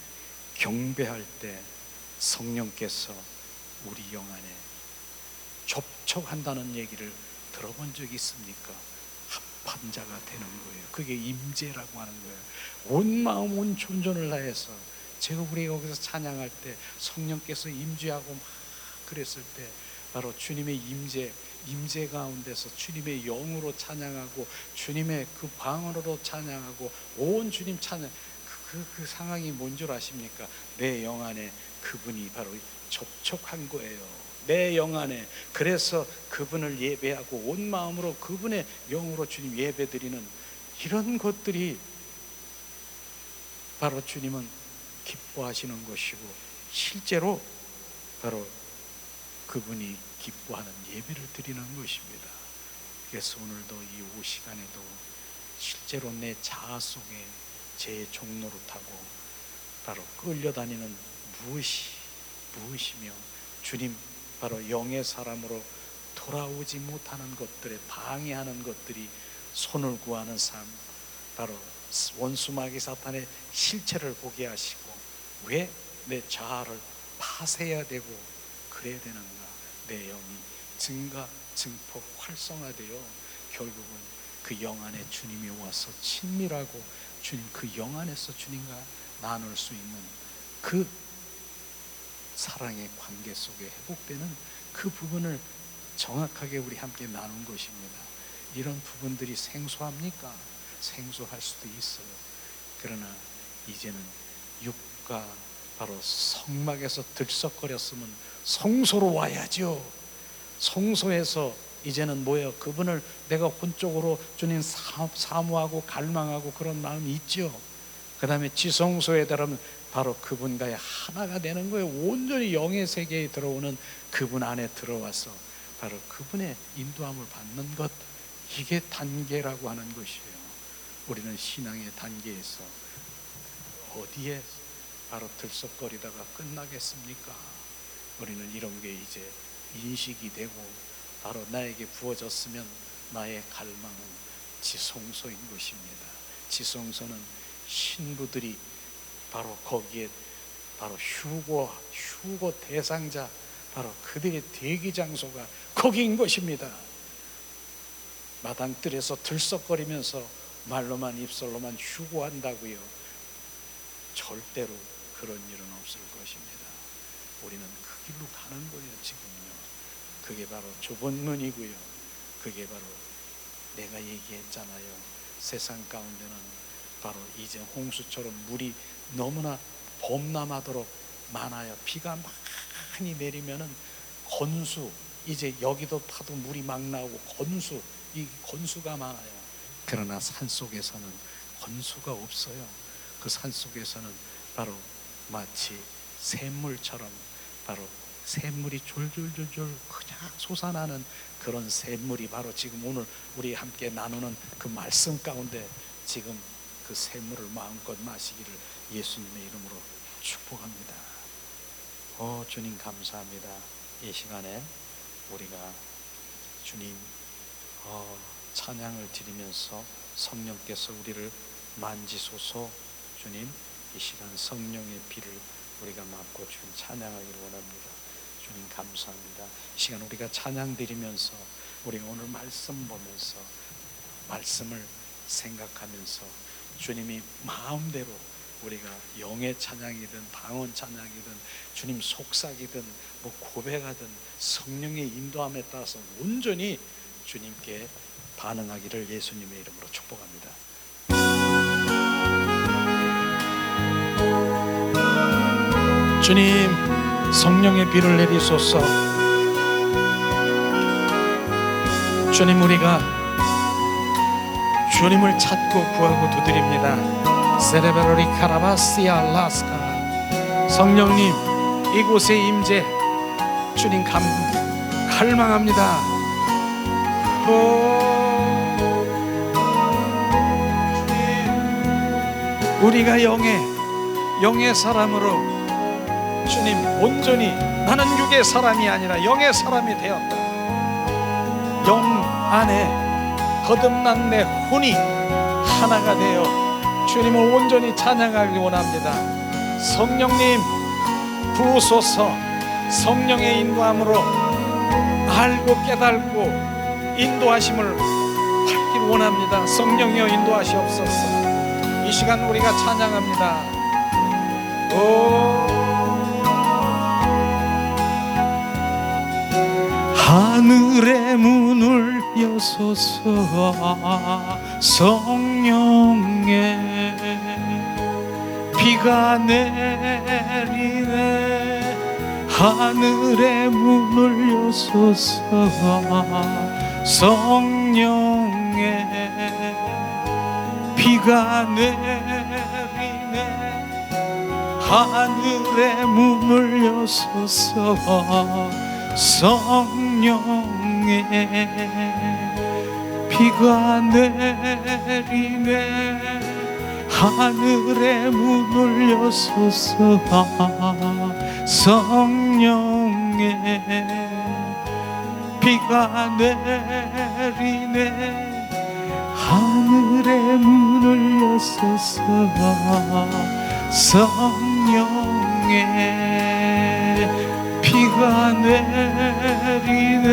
경배할 때 성령께서 우리 영 안에 접촉한다는 얘기를 들어본 적 있습니까? 합한 자가 되는 거예요. 그게 임재라고 하는 거예요. 온 마음 온 존전을 다해서, 제가 우리 여기서 찬양할 때 성령께서 임재하고 막 그랬을 때 바로 주님의 임재 가운데서 주님의 영으로 찬양하고 주님의 그 방언으로 찬양하고 온 주님 찬양, 그 상황이 뭔 줄 아십니까? 내 영 안에 그분이 바로 접촉한 거예요. 내 영 안에. 그래서 그분을 예배하고 온 마음으로 그분의 영으로 주님 예배드리는 이런 것들이 바로 주님은 기뻐하시는 것이고, 실제로 바로 그분이 기뻐하는 예배를 드리는 것입니다. 그래서 오늘도 이 오후 시간에도 실제로 내 자아 속에 제 종로를 타고 바로 끌려다니는 무엇이며 주님 바로 영의 사람으로 돌아오지 못하는 것들에 방해하는 것들이 손을 구하는 삶, 바로 원수 마귀 사탄의 실체를 보게 하시고, 왜 내 자아를 파쇄해야 되고 그래야 되는가? 내 영이 증폭 활성화되어 결국은 그 영 안에 주님이 와서 친밀하고 주님 그 영 안에서 주님과 나눌 수 있는 그 사랑의 관계 속에 회복되는 그 부분을 정확하게 우리 함께 나눈 것입니다. 이런 부분들이 생소합니까? 생소할 수도 있어요. 그러나 이제는 육가 바로 성막에서 들썩거렸으면 성소로 와야죠. 성소에서 이제는 뭐예요? 그분을 내가 혼적으로 주님 사모하고 갈망하고 그런 마음이 있죠. 그 다음에 지성소에 들어가면 바로 그분과의 하나가 되는 거예요. 온전히 영의 세계에 들어오는 그분 안에 들어와서 바로 그분의 인도함을 받는 것, 이게 단계라고 하는 것이에요. 우리는 신앙의 단계에서 어디에 바로 들썩거리다가 끝나겠습니까? 우리는 이런 게 이제 인식이 되고 바로 나에게 부어졌으면 나의 갈망은 지성소인 것입니다. 지성소는 신부들이 바로 거기에 바로 휴고 대상자, 바로 그들의 대기 장소가 거기인 것입니다. 마당뜰에서 들썩거리면서 말로만 입술로만 휴고한다고요? 절대로 그런 일은 없을 것입니다. 우리는 그 길로 가는 거예요. 지금요. 그게 바로 좁은 문이고요. 그게 바로 내가 얘기했잖아요. 세상 가운데는 바로 이제 홍수처럼 물이 너무나 범람하도록 많아요. 비가 많이 내리면은 건수, 이제 여기도 파도 물이 막 나오고 이 건수가 많아요. 그러나 산속에서는 건수가 없어요. 그 산속에서는 바로 마치 샘물처럼 바로 샘물이 졸졸졸졸 그냥 솟아나는 그런 샘물이 바로 지금 오늘 우리 함께 나누는 그 말씀 가운데 지금 그 샘물을 마음껏 마시기를 예수님의 이름으로 축복합니다. 주님 감사합니다. 이 시간에 우리가 주님 찬양을 드리면서 성령께서 우리를 만지소서. 주님, 이 시간 성령의 비를 우리가 맞고 주님 찬양하기를 원합니다. 주님 감사합니다. 이 시간 우리가 찬양 드리면서 우리가 오늘 말씀 보면서 말씀을 생각하면서 주님이 마음대로 우리가 영의 찬양이든 방언 찬양이든 주님 속삭이든 뭐 고백하든 성령의 인도함에 따라서 온전히 주님께 반응하기를 예수님의 이름으로 축복합니다. 주님, 성령의 비를 내리소서. 주님, 우리가 주님을 찾고 구하고 두드립니다. 세레베로리 카라바시아 라스카. 성령님 이곳에 임재 주님 갈망합니다. 주님, 우리가 영의 사람으로 주님 온전히 나는 육의 사람이 아니라 영의 사람이 되었다. 영 안에 거듭난 내 혼이 하나가 되어 주님을 온전히 찬양하기 원합니다. 성령님 부으소서. 성령의 인도함으로 알고 깨달고 인도하심을 받기를 원합니다. 성령이여 인도하시옵소서. 이 시간 우리가 찬양합니다. 하늘의 문을 여소서. 성령의 비가 내리네. 하늘의 문을 여소서. 성령의 비가 내리네. 하늘의 문을 여소서. 성령의 비가 내리네. 하늘의 문을 여소서. 성령의 비가 내리네. 하늘의 문을 여소서. 성령의 비가 내리네.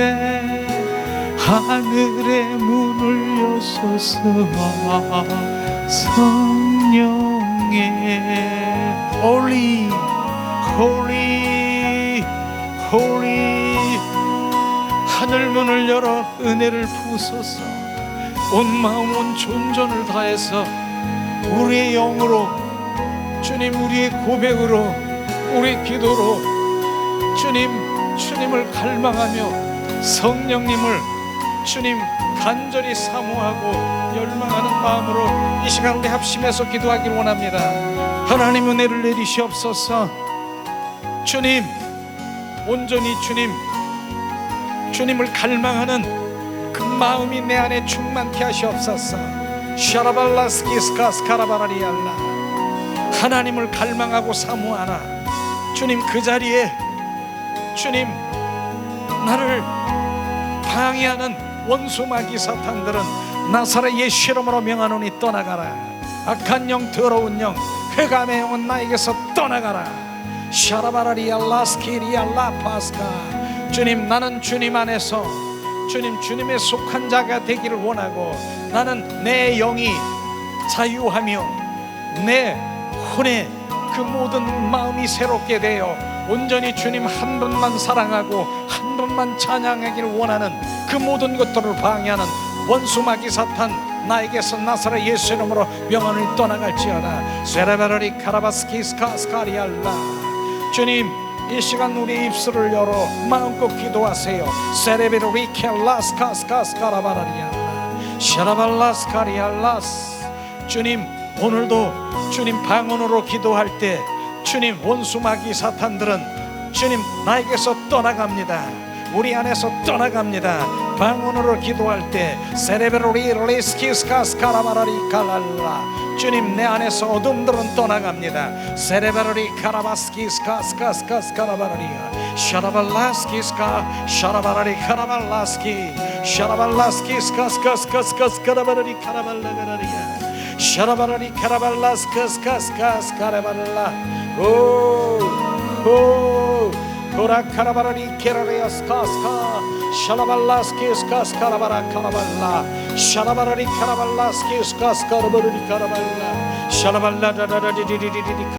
하늘의 문을 여소서. 성령의 Holy Holy Holy. 하늘 문을 열어 은혜를 부으소서. 온 마음 온 존전을 다해서 우리의 영으로 주님, 우리의 고백으로, 우리의 기도로 주님을 갈망하며 성령님을 주님 간절히 사모하고 열망하는 마음으로 이 시간 우리 합심해서 기도하길 원합니다. 하나님 은혜를 내리시옵소서. 주님 온전히 주님을 갈망하는 그 마음이 내 안에 충만케 하시옵소서. 샤라발라스키스카스카라바라리알라. 하나님을 갈망하고 사모하나 주님 그 자리에 주님 나를 방해하는 원수 마귀 사탄들은 나사렛 예수 이름으로 명하노니 떠나가라. 악한 영 더러운 영 흑암의 영은 나에게서 떠나가라. 샤라바라리알라스키리알라파스카. 주님 나는 주님 안에서 주님의 속한 자가 되기를 원하고 나는 내 영이 자유하며 내 혼에 그 모든 마음이 새롭게 되어 온전히 주님 한 분만 사랑하고 한 분만 찬양하기를 원하는 그 모든 것들을 방해하는 원수 마귀 사탄 나에게서 나사렛 예수 이름으로 명언을 떠나갈지어다. 세레베라리 카라바스키스카스카리알라. 주님 이 시간 우리 입술을 열어 마음껏 기도하세요. 세레베라리 켈라스카스카스카라바라리알라. 샤라발라스카리알라스. 주님 오늘도 주님 방언으로 기도할 때 주님 원수 마귀 사탄들은 주님 나에게서 떠나갑니다. 우리 안에서 떠나갑니다. 방언으로 기도할 때 세레베로리 레스키스카스카라바라리 칼랄라. 주님 내 안에서 어둠들은 떠나갑니다. 세레베로리 카라바스키스카스카스카스카라바라리아. 샤라발라스키스카 샤라바라리 카라발라스키 샤라발라스키스카스카스카스카스카라바라리 카라발라가라리아. 샤라바라리 카라발라스카스카스카스카라발라. 오 도라카라바라리 케라레아스카스카 샤라발라스키스카스카라바라 카라발라. 샤라바라리 카라발라스키스카스카라바라리 카라발라. 샤라발라다다다디디디디